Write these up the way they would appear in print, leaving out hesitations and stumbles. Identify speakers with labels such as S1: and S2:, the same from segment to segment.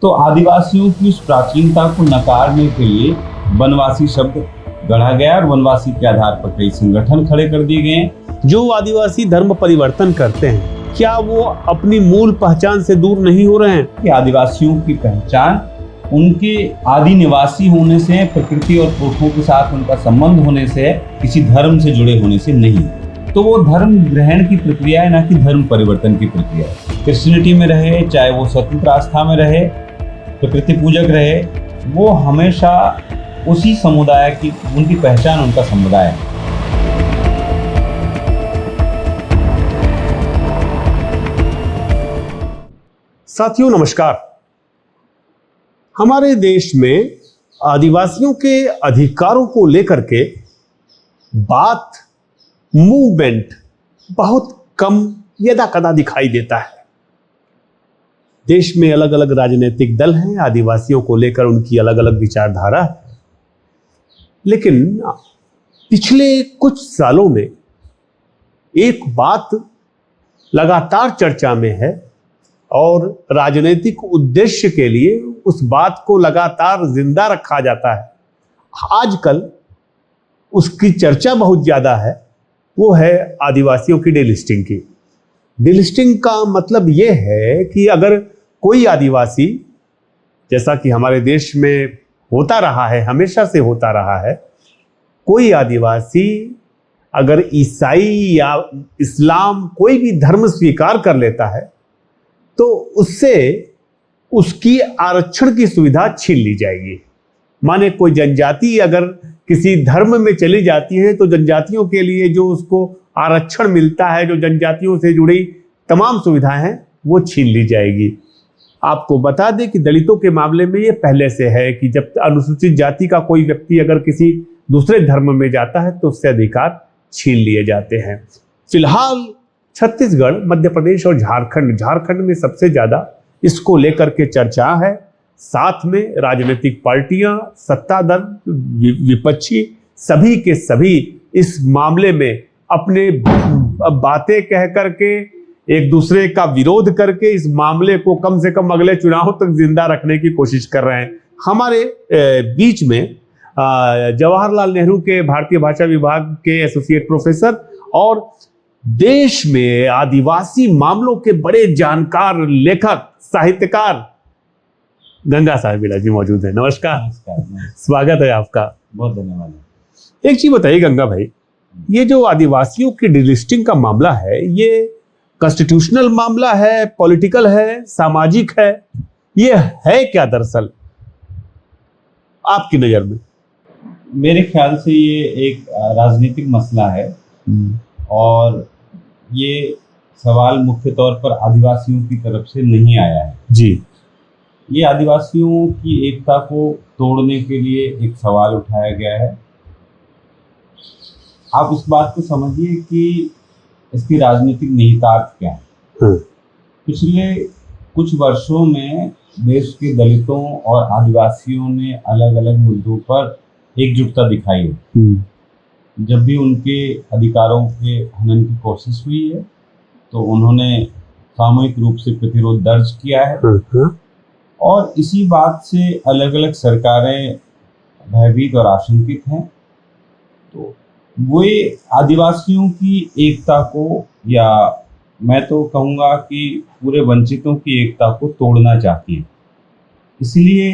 S1: तो आदिवासियों की उस प्राचीनता को नकारने के लिए वनवासी शब्द गढ़ा गया और वनवासी के आधार पर कई संगठन खड़े कर दिए गए हैं।
S2: जो आदिवासी धर्म परिवर्तन करते हैं, क्या वो अपनी मूल पहचान से दूर नहीं हो रहे हैं?
S1: कि आदिवासियों की पहचान उनके आदि निवासी होने से, प्रकृति और पुरखों के साथ उनका संबंध होने से, किसी धर्म से जुड़े होने से नहीं। तो वो धर्म ग्रहण की प्रक्रिया है, ना कि धर्म परिवर्तन की प्रक्रिया है। क्रिश्चियनिटी में रहे, चाहे वो स्वतंत्र आस्था में रहे, प्रकृति पूजक रहे, वो हमेशा उसी समुदाय की, उनकी पहचान उनका समुदाय है।
S2: साथियों नमस्कार। हमारे देश में आदिवासियों के अधिकारों को लेकर के बात, मूवमेंट बहुत कम यदा कदा दिखाई देता है। देश में अलग अलग राजनीतिक दल हैं, आदिवासियों को लेकर उनकी अलग अलग विचारधारा है। लेकिन पिछले कुछ सालों में एक बात लगातार चर्चा में है और राजनीतिक उद्देश्य के लिए उस बात को लगातार जिंदा रखा जाता है। आजकल उसकी चर्चा बहुत ज्यादा है, वो है आदिवासियों की डीलिस्टिंग की। डीलिस्टिंग का मतलब ये है कि अगर कोई आदिवासी, जैसा कि हमारे देश में होता रहा है, हमेशा से होता रहा है, कोई आदिवासी अगर ईसाई या इस्लाम कोई भी धर्म स्वीकार कर लेता है तो उससे उसकी आरक्षण की सुविधा छीन ली जाएगी। माने कोई जनजाति अगर किसी धर्म में चली जाती है तो जनजातियों के लिए जो उसको आरक्षण मिलता है, जो जनजातियों से जुड़ी तमाम सुविधाएं हैं, वो छीन ली जाएगी। आपको बता दें कि दलितों के मामले में ये पहले से है कि जब अनुसूचित जाति का कोई व्यक्ति अगर किसी दूसरे धर्म में जाता है तो उससे अधिकार छीन लिए जाते हैं। फिलहाल छत्तीसगढ़, मध्य प्रदेश और झारखंड में सबसे ज्यादा इसको लेकर के चर्चा है। साथ में राजनीतिक पार्टियां, सत्ता दल, विपक्षी, सभी के सभी इस मामले में अपने बातें कह करके, एक दूसरे का विरोध करके इस मामले को कम से कम अगले चुनाव तक जिंदा रखने की कोशिश कर रहे हैं। हमारे बीच में जवाहरलाल नेहरू के भारतीय भाषा विभाग के एसोसिएट प्रोफेसर और देश में आदिवासी मामलों के बड़े जानकार, लेखक, साहित्यकार गंगा साहिबीला जी मौजूद है। नमस्कार। स्वागत है आपका।
S1: बहुत धन्यवाद।
S2: एक चीज बताइए गंगा भाई, ये जो आदिवासियों की डीलिस्टिंग का मामला है, ये कॉन्स्टिट्यूशनल मामला है, पॉलिटिकल है, सामाजिक है, ये है क्या दरअसल आपकी नजर में?
S1: मेरे ख्याल से ये एक राजनीतिक मसला है और ये सवाल मुख्य तौर पर आदिवासियों की तरफ से नहीं आया है
S2: जी।
S1: ये आदिवासियों की एकता को तोड़ने के लिए एक सवाल उठाया गया है। आप इस बात को समझिए कि इसकी राजनीतिक निहितार्थ क्या है। पिछले कुछ वर्षों में देश के दलितों और आदिवासियों ने अलग अलग मुद्दों पर एकजुटता दिखाई है। जब भी उनके अधिकारों के हनन की कोशिश हुई है तो उन्होंने सामूहिक रूप से प्रतिरोध दर्ज किया है और इसी बात से अलग अलग सरकारें भयभीत और आशंकित हैं। तो वे आदिवासियों की एकता को, या मैं तो कहूँगा कि पूरे वंचितों की एकता को तोड़ना चाहती हैं। इसलिए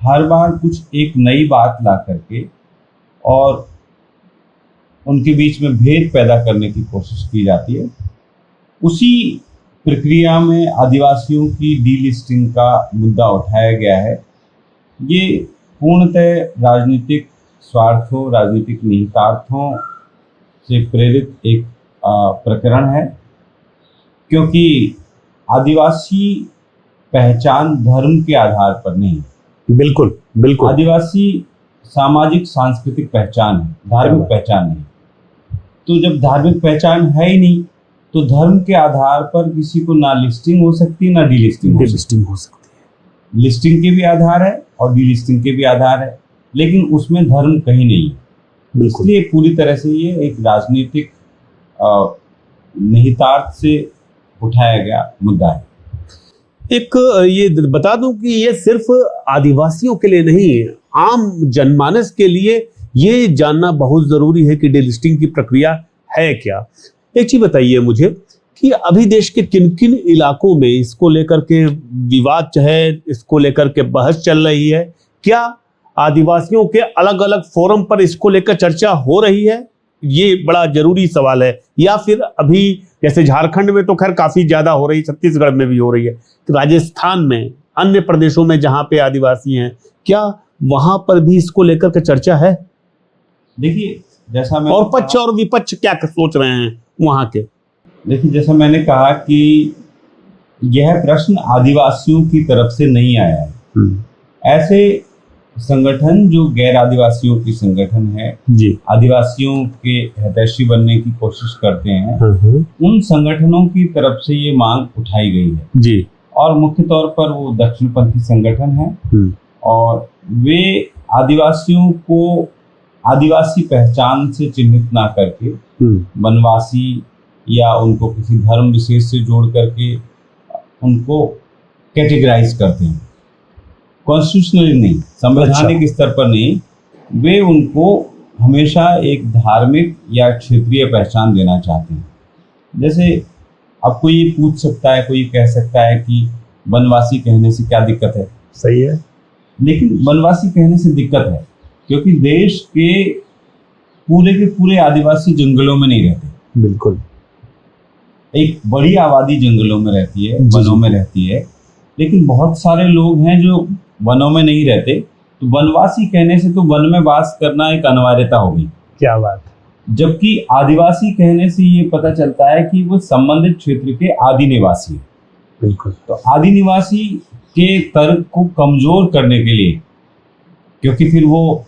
S1: हर बार कुछ एक नई बात ला करके और उनके बीच में भेद पैदा करने की कोशिश की जाती है। उसी प्रक्रिया में आदिवासियों की डीलिस्टिंग का मुद्दा उठाया गया है। ये पूर्णतः राजनीतिक स्वार्थों, राजनीतिक निहितार्थों से प्रेरित एक प्रकरण है, क्योंकि आदिवासी पहचान धर्म के आधार पर नहीं।
S2: बिल्कुल बिल्कुल।
S1: आदिवासी सामाजिक सांस्कृतिक पहचान है, धार्मिक पहचान नहीं। तो जब धार्मिक पहचान है ही नहीं तो धर्म के आधार पर किसी को ना लिस्टिंग हो सकती है ना डीलिस्टिंग हो सकती है। लिस्टिंग के भी आधार है और डीलिस्टिंग के भी आधार है, लेकिन उसमें धर्म कहीं नहीं है। इसलिए पूरी तरह से ये एक राजनीतिक निहितार्थ से उठाया गया मुद्दा है।
S2: एक ये बता दूं कि ये सिर्फ आदिवासियों के लिए नहीं है, आम जनमानस के लिए ये जानना बहुत जरूरी है कि डीलिस्टिंग की प्रक्रिया है क्या। एक चीज बताइए मुझे कि अभी देश के किन किन इलाकों में इसको लेकर के विवाद है, इसको लेकर के बहस चल रही है, क्या आदिवासियों के अलग अलग फोरम पर इसको लेकर चर्चा हो रही है, ये बड़ा जरूरी सवाल है। या फिर अभी जैसे झारखंड में तो खैर काफी ज्यादा हो रही, छत्तीसगढ़ में भी हो रही है, राजस्थान में, अन्य प्रदेशों में जहां पे आदिवासी हैं, क्या वहां पर भी इसको लेकर के चर्चा है?
S1: देखिए, जैसा मैं
S2: और पक्ष और विपक्ष क्या सोच रहे हैं वहां के?
S1: देखिए, जैसा मैंने कहा कि यह प्रश्न आदिवासियों की तरफ से नहीं आया है। ऐसे संगठन जो गैर आदिवासियों की संगठन है,
S2: जी,
S1: आदिवासियों के हितैषी बनने की कोशिश करते हैं, उन संगठनों की तरफ से ये मांग उठाई गई है
S2: जी।
S1: और मुख्य तौर पर वो दक्षिणपंथी संगठन है और वे आदिवासियों को आदिवासी पहचान से चिन्हित ना करके वनवासी या उनको किसी धर्म विशेष से जोड़ करके उनको कैटेगराइज करते हैं। कॉन्स्टिट्यूशनली नहीं, संवैधानिक स्तर पर नहीं, वे उनको हमेशा एक धार्मिक या क्षेत्रीय पहचान देना चाहते हैं। जैसे अब कोई ये पूछ सकता है, कोई कह सकता है कि वनवासी कहने से क्या दिक्कत है?
S2: सही है,
S1: लेकिन वनवासी कहने से दिक्कत है क्योंकि देश के पूरे आदिवासी जंगलों में नहीं रहते।
S2: बिल्कुल,
S1: एक बड़ी आबादी जंगलों में रहती है, वनों में रहती है, लेकिन बहुत सारे लोग हैं जो वनों में नहीं रहते। तो वनवासी कहने से तो वन में वास करना एक अनिवार्यता होगी।
S2: क्या बात।
S1: जबकि आदिवासी कहने से ये पता चलता है कि वो संबंधित क्षेत्र के आदि निवासी है।
S2: बिल्कुल।
S1: तो आदि निवासी के तर्क को कमजोर करने के लिए, क्योंकि फिर वो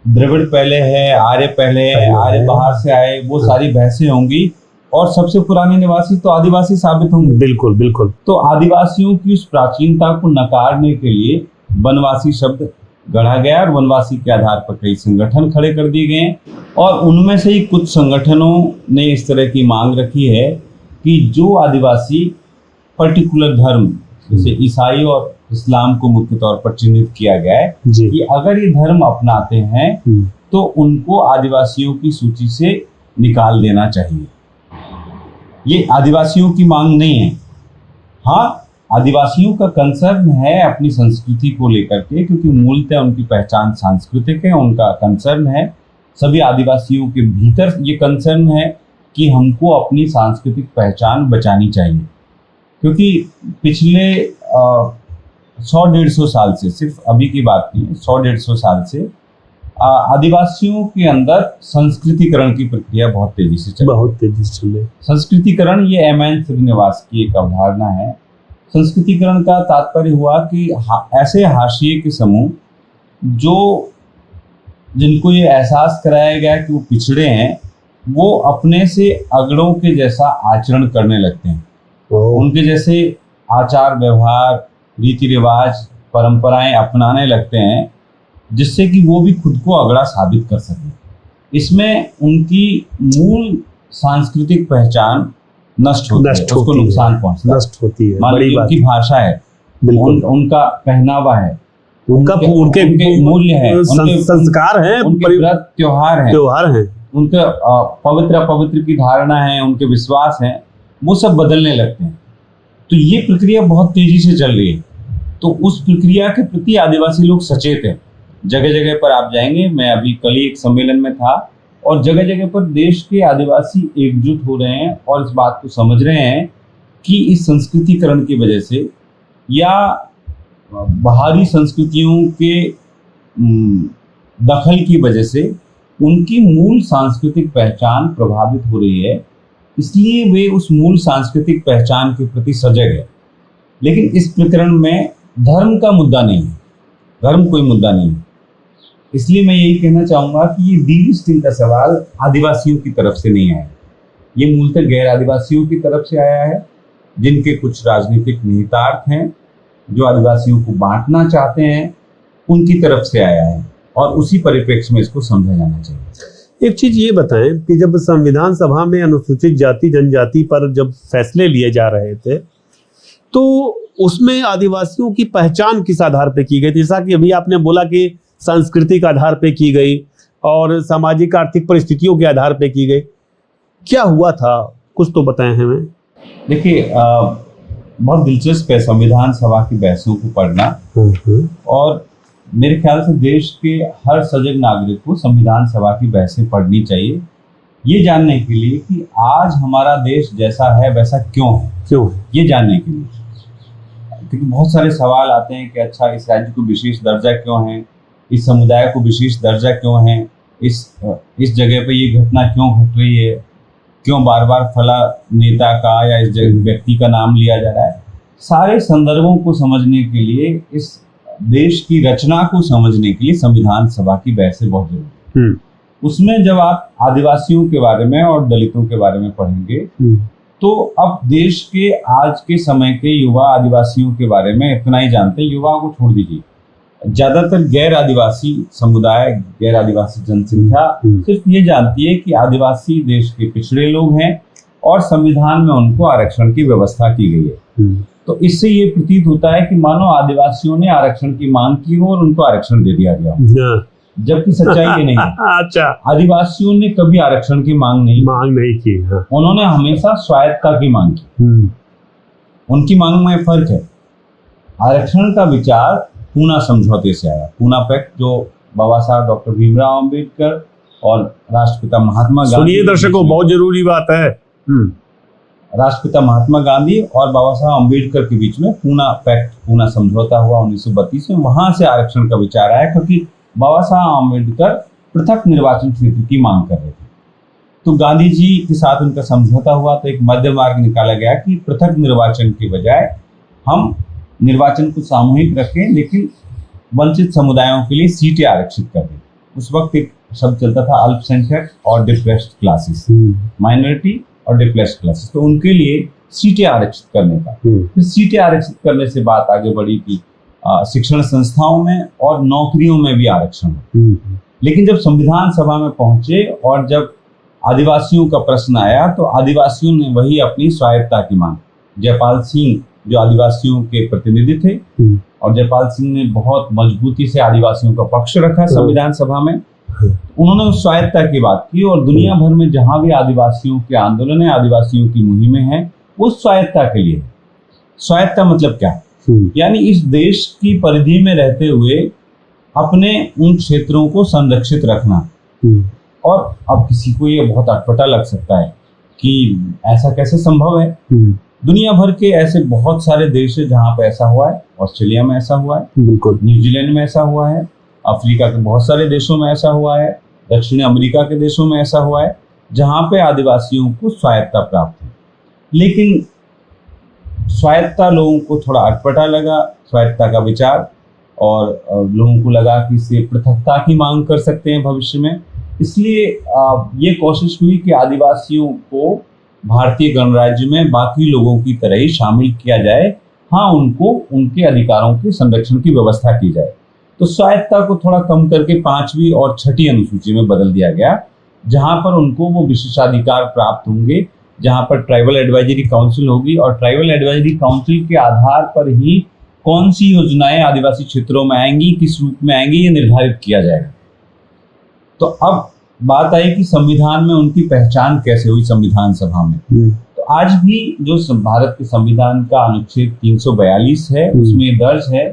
S1: द्रविड़ पहले है, आर्य पहले है, आर्य बाहर से आए, वो सारी बहसें होंगी और सबसे पुराने निवासी तो आदिवासी साबित होंगे।
S2: बिल्कुल बिल्कुल।
S1: तो आदिवासियों की उस प्राचीनता को नकारने के लिए वनवासी शब्द गढ़ा गया और वनवासी के आधार पर कई संगठन खड़े कर दिए गए और उनमें से ही कुछ संगठनों ने इस तरह की मांग रखी है कि जो आदिवासी पर्टिकुलर धर्म, जैसे ईसाई और इस्लाम को मुख्य तौर पर चिन्हित किया गया है कि अगर ये धर्म अपनाते हैं तो उनको आदिवासियों की सूची से निकाल देना चाहिए। ये आदिवासियों की मांग नहीं है। हाँ, आदिवासियों का कंसर्न है अपनी संस्कृति को लेकर के, क्योंकि मूलतः उनकी पहचान सांस्कृतिक है, उनका कंसर्न है। सभी आदिवासियों के भीतर ये कंसर्न है कि हमको अपनी सांस्कृतिक पहचान बचानी चाहिए, क्योंकि पिछले 100-150 साल से, सिर्फ अभी की बात नहीं है, 100-150 साल से आदिवासियों के अंदर संस्कृतिकरण की प्रक्रिया बहुत तेजी से चल रही है। संस्कृतिकरण ये एम.एन. श्रीनिवास की एक अवधारणा है। संस्कृतिकरण का तात्पर्य हुआ कि ऐसे हाशिए के समूह जिनको ये एहसास कराया गया कि वो पिछड़े हैं, वो अपने से अगड़ों के जैसा आचरण करने लगते हैं। उनके जैसे आचार व्यवहार, रीति रिवाज, परंपराएं अपनाने लगते हैं, जिससे कि वो भी खुद को अगड़ा साबित कर सकें। इसमें उनकी मूल सांस्कृतिक पहचान नष्ट होती है, उसको नुकसान पहुंचता है, नष्ट होती है। मान लीजिए उनकी भाषा है, उनका पहनावा है, उनके मूल्य है, उनके संस्कार हैं, उनके व्रत त्योहार हैं, उनके पवित्र अपवित्र की धारणा है, उनके विश्वास हैं, वो सब बदलने लगते हैं। तो ये प्रक्रिया बहुत तेजी से चल रही है। तो उस प्रक्रिया के प्रति आदिवासी लोग सचेत हैं। जगह जगह पर आप जाएंगे, मैं अभी कल ही एक सम्मेलन में था और जगह जगह पर देश के आदिवासी एकजुट हो रहे हैं और इस बात को समझ रहे हैं कि इस संस्कृतिकरण की वजह से या बाहरी संस्कृतियों के दखल की वजह से उनकी मूल सांस्कृतिक पहचान प्रभावित हो रही है। इसलिए वे उस मूल सांस्कृतिक पहचान के प्रति सजग है। लेकिन इस प्रकरण में धर्म का मुद्दा नहीं है, धर्म कोई मुद्दा नहीं है। इसलिए मैं यही कहना चाहूँगा कि ये डीलिस्टिंग का सवाल आदिवासियों की तरफ से नहीं आया, ये मूलतः गैर आदिवासियों की तरफ से आया है, जिनके कुछ राजनीतिक निहितार्थ हैं, जो आदिवासियों को बांटना चाहते हैं, उनकी तरफ से आया है और उसी परिप्रेक्ष्य में इसको समझा जाना चाहिए।
S2: एक चीज ये बताएं कि जब संविधान सभा में अनुसूचित जाति जनजाति पर जब फैसले लिए जा रहे थे, तो उसमें आदिवासियों की पहचान किस आधार पे की गई थी? जैसा कि अभी आपने बोला कि सांस्कृतिक आधार पे की गई और सामाजिक आर्थिक परिस्थितियों के आधार पे की गई, क्या हुआ था, कुछ तो बताएं हमें।
S1: देखिए, बहुत दिलचस्प है संविधान सभा की बहसों को पढ़ना, और मेरे ख्याल से देश के हर सजग नागरिक को संविधान सभा की बहसें पढ़नी चाहिए, ये जानने के लिए कि आज हमारा देश जैसा है वैसा क्यों है, ये जानने के लिए। क्योंकि बहुत सारे सवाल आते हैं कि अच्छा, इस राज्य को विशेष दर्जा क्यों है, इस समुदाय को विशेष दर्जा क्यों है, इस जगह पे ये घटना क्यों घट रही है, क्यों बार बार फला नेता का या इस व्यक्ति का नाम लिया जा रहा है। सारे संदर्भों को समझने के लिए, इस देश की रचना को समझने के लिए संविधान सभा की बहसें बहुत जरूरी है। उसमें जब आप आदिवासियों के बारे में और दलितों के बारे में पढ़ेंगे तो अब देश के आज के समय के युवा आदिवासियों के बारे में इतना ही जानते हैं। युवाओं को छोड़ दीजिए, ज्यादातर गैर आदिवासी समुदाय, गैर आदिवासी जनसंख्या सिर्फ ये जानती है कि आदिवासी देश के पिछड़े लोग हैं और संविधान में उनको आरक्षण की व्यवस्था की गई है। तो इससे ये प्रतीत होता है कि मानो आदिवासियों ने आरक्षण की मांग की हो और उनको आरक्षण दे दिया गया हो, जबकि सच्चाई ये नहीं है।
S2: अच्छा,
S1: आदिवासियों ने कभी आरक्षण की मांग नहीं की। उन्होंने हमेशा स्वायत्तता की मांग की। उनकी मांग में फर्क है। आरक्षण का विचार पूना समझौते से आया। पूना पैक्ट, जो बाबा साहब डॉक्टर भीमराव अंबेडकर और राष्ट्रपिता महात्मा गांधी,
S2: सुनिए दर्शकों, बहुत जरूरी बात है,
S1: राष्ट्रपिता महात्मा गांधी और बाबा साहब अंबेडकर के बीच में पूना पैक्ट, पूना समझौता हुआ 1932 में। वहां से आरक्षण का विचार आया, क्योंकि बाबा साहब अंबेडकर पृथक निर्वाचन क्षेत्र की मांग कर रहे थे। तो गांधी जी के साथ उनका समझौता हुआ, तो एक मध्य मार्ग निकाला गया कि पृथक निर्वाचन के बजाय हम निर्वाचन को सामूहिक रखें, लेकिन वंचित समुदायों के लिए सीटें आरक्षित कर दें। उस वक्त एक शब्द चलता था अल्पसंख्यक और डिप्रेस्ड क्लासेस, माइनॉरिटी और डिप्रेस्ड क्लासेस, तो उनके लिए सीटें आरक्षित करने का। फिर सीटें आरक्षित करने से बात आगे बढ़ी कि शिक्षण संस्थाओं में और नौकरियों में भी आरक्षण हो। लेकिन जब संविधान सभा में पहुंचे और जब आदिवासियों का प्रश्न आया, तो आदिवासियों ने वही अपनी स्वायत्तता की मांग। जयपाल सिंह जो आदिवासियों के प्रतिनिधि थे, और जयपाल सिंह ने बहुत मजबूती से आदिवासियों का पक्ष रखा संविधान सभा में। उन्होंने उस स्वायत्तता की बात की, और दुनिया भर में जहां भी आदिवासियों के आंदोलन है, आदिवासियों की मुहिमें हैं, वो स्वायत्तता के लिए। स्वायत्तता मतलब क्या है? यानी इस देश की परिधि में रहते हुए अपने उन क्षेत्रों को संरक्षित रखना। और अब किसी को ये बहुत अटपटा लग सकता है कि ऐसा कैसे संभव है। दुनिया भर के ऐसे बहुत सारे देश है जहां पे ऐसा हुआ है। ऑस्ट्रेलिया में ऐसा हुआ है, बिल्कुल, न्यूजीलैंड में ऐसा हुआ है, अफ्रीका के बहुत सारे देशों में ऐसा हुआ है, दक्षिण अमेरिका के देशों में ऐसा हुआ है, जहां पे आदिवासियों को स्वायत्तता प्राप्त है। लेकिन स्वायत्तता लोगों को थोड़ा अटपटा लगा, स्वायत्तता का विचार, और लोगों को लगा कि इससे पृथकता की मांग कर सकते हैं भविष्य में। इसलिए ये कोशिश हुई कि आदिवासियों को भारतीय गणराज्य में बाकी लोगों की तरह ही शामिल किया जाए। हाँ, उनको उनके अधिकारों के संरक्षण की व्यवस्था की जाए। तो स्वायत्तता को थोड़ा कम करके 5वीं और 6ठी अनुसूची में बदल दिया गया, जहां पर उनको वो विशेषाधिकार प्राप्त होंगे, जहां पर ट्राइबल एडवाइजरी काउंसिल होगी, और ट्राइबल एडवाइजरी काउंसिल के आधार पर ही कौन सी योजनाएं आदिवासी क्षेत्रों में आएंगी, किस रूप में आएंगी, ये निर्धारित किया जाएगा। तो अब बात आई कि संविधान में उनकी पहचान कैसे हुई संविधान सभा में। तो आज भी जो भारत के संविधान का अनुच्छेद 342 है, उसमें दर्ज है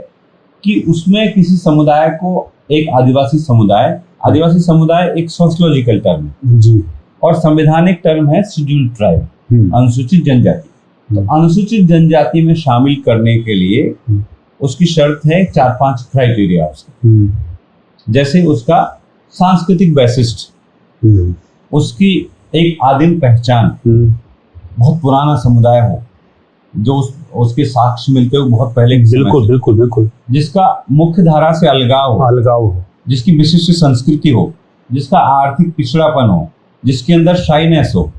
S1: कि उसमें किसी समुदाय को एक आदिवासी समुदाय एक सोशियोलॉजिकल टर्म है, और संवैधानिक टर्म है शेड्यूल्ड ट्राइब, अनुसूचित जनजाति। तो अनुसूचित जनजाति में शामिल करने के लिए उसकी शर्त है 4-5 क्राइटेरिया उसके, जैसे उसका सांस्कृतिक वैशिष्ट, उसकी एक आदिम पहचान, बहुत पुराना समुदाय हो, जो उसके साक्ष्य मिलते हो बहुत पहले के समय से, बिल्कुल, जिसका मुख्य धारा से अलगाव हो, जिसकी विशिष्ट संस्कृति हो, जिसका आर्थिक पिछड़ापन हो, जिसके अंदर शाइनेस हो,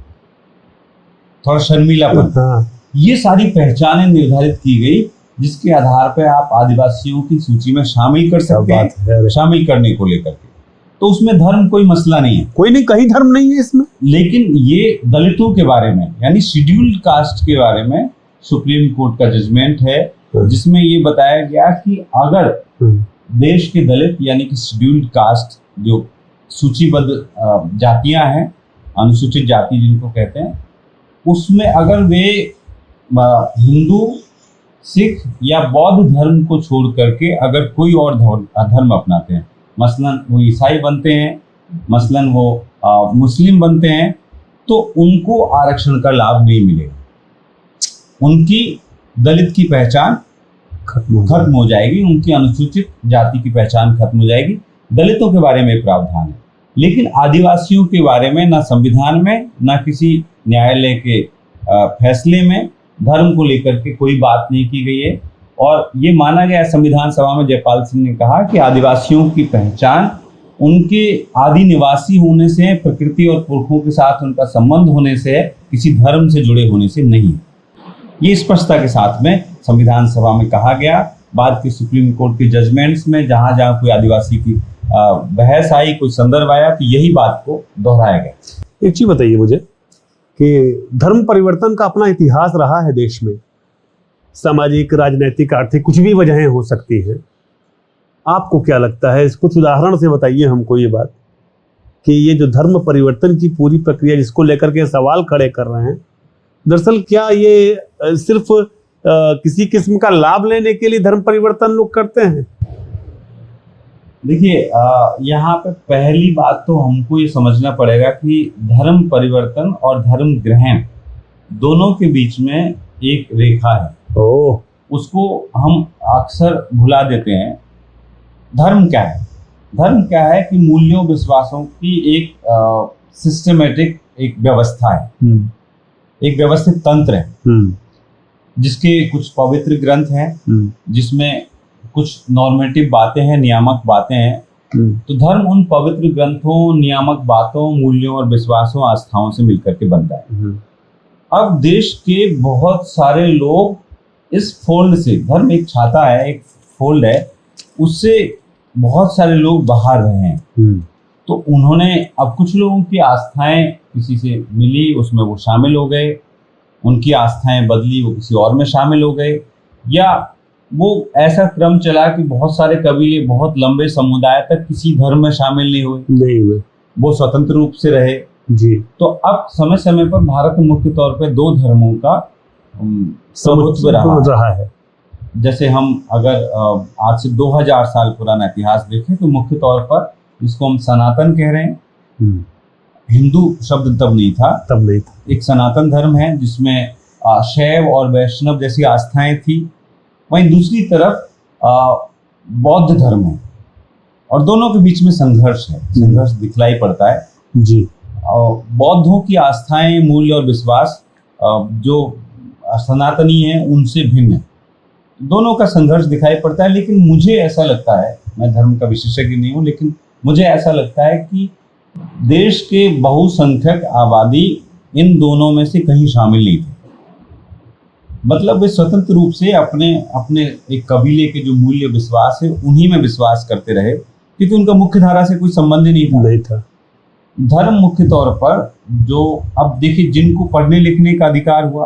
S1: थोड़ा शर्मीलापन, ये सारी पहचानें निर्धारित की गई, जिसके आधार पर आप आदिवासियों की सूची में शामिल कर सकते हैं, शामिल करने को लेकर के। तो उसमें धर्म कोई मसला नहीं है,
S2: कोई नहीं, कहीं धर्म नहीं है इसमें।
S1: लेकिन ये दलितों के बारे में, यानी शेड्यूल्ड कास्ट के बारे में सुप्रीम कोर्ट का जजमेंट है जिसमें ये बताया गया कि अगर देश के दलित यानी कि शेड्यूल्ड कास्ट जो सूचीबद्ध जातियां हैं, अनुसूचित जाति जिनको कहते हैं, उसमें अगर वे हिंदू, सिख या बौद्ध धर्म को छोड़ करके अगर कोई और धर्म अपनाते हैं, मसलन वो ईसाई बनते हैं, मसलन वो मुस्लिम बनते हैं, तो उनको आरक्षण का लाभ नहीं मिलेगा। उनकी दलित की पहचान खत्म हो जाएगी, उनकी अनुसूचित जाति की पहचान खत्म हो जाएगी। दलितों के बारे में प्रावधान है, लेकिन आदिवासियों के बारे में ना संविधान में ना किसी न्यायालय के फैसले में धर्म को लेकर के कोई बात नहीं की गई है। और ये माना गया संविधान सभा में, जयपाल सिंह ने कहा कि आदिवासियों की पहचान उनके आदि निवासी होने से, प्रकृति और पुरखों के साथ उनका संबंध होने से, किसी धर्म से जुड़े होने से नहीं। ये स्पष्टता के साथ में संविधान सभा में कहा गया। बाद के सुप्रीम कोर्ट के जजमेंट्स में जहां जहां कोई आदिवासी की बहस आई, कोई संदर्भ आया, तो यही बात को दोहराया गया।
S2: एक चीज बताइए मुझे कि धर्म परिवर्तन का अपना इतिहास रहा है देश में। सामाजिक, राजनीतिक, आर्थिक कुछ भी वजहें हो सकती हैं। आपको क्या लगता है, कुछ उदाहरण से बताइए हमको ये बात कि ये जो धर्म परिवर्तन की पूरी प्रक्रिया जिसको लेकर के सवाल खड़े कर रहे हैं, दरअसल क्या ये सिर्फ किसी किस्म का लाभ लेने के लिए धर्म परिवर्तन लोग करते हैं?
S1: देखिए, यहाँ पे पहली बात तो हमको ये समझना पड़ेगा कि धर्म परिवर्तन और धर्म ग्रहण दोनों के बीच में एक रेखा है। उसको हम अक्सर भुला देते हैं। धर्म क्या है? धर्म क्या है कि मूल्यों, विश्वासों की एक सिस्टमेटिक एक व्यवस्था है, एक व्यवस्थित तंत्र है, जिसके कुछ पवित्र ग्रंथ हैं, जिसमें कुछ नॉर्मेटिव बातें हैं, नियामक बातें हैं। तो धर्म उन पवित्र ग्रंथों, नियामक बातों, मूल्यों और विश्वासों, आस्थाओं से मिलकर के बनता है। अब देश के बहुत सारे लोग इस फोल्ड से, धर्म एक छाता है, एक फोल्ड है, उससे बहुत सारे लोग बाहर रहे हैं। तो उन्होंने, अब कुछ लोगों की आस्थाएं किसी से मिली, उसमें वो शामिल हो गए, उनकी आस्थाएं बदली, वो किसी और में शामिल हो गए, या वो ऐसा क्रम चला कि बहुत सारे कबीले, बहुत लंबे समुदाय तक किसी धर्म में शामिल नहीं हुए, वो स्वतंत्र रूप से रहे जी। तो अब समय समय पर भारत में मुख्य तौर पर दो धर्मों का प्रभुत्व रहा है। जैसे हम अगर आज से 2000 साल पुराना इतिहास देखें तो मुख्य तौर पर जिसको हम सनातन कह रहे हैं, हिंदू शब्द तब नहीं था, एक सनातन धर्म है जिसमें शैव और वैष्णव जैसी आस्थाएं थी। वहीं दूसरी तरफ बौद्ध धर्म है, और दोनों के बीच में संघर्ष है, संघर्ष दिखलाई पड़ता है जी। बौद्धों की आस्थाएं, मूल्य और विश्वास जो सनातनी है उनसे भिन्न है, दोनों का संघर्ष दिखाई पड़ता है। लेकिन मुझे ऐसा लगता है, मैं धर्म का विशेषज्ञ नहीं हूँ, लेकिन मुझे ऐसा लगता है कि देश के बहुसंख्यक आबादी इन दोनों में से कहीं शामिल नहीं थी। मतलब वे स्वतंत्र रूप से अपने अपने एक कबीले के जो मूल्य विश्वास है उन्हीं में विश्वास करते रहे, क्योंकि उनका मुख्य धारा से कोई संबंध ही नहीं था। धर्म मुख्य तौर पर जो, अब देखिए, जिनको पढ़ने लिखने का अधिकार हुआ,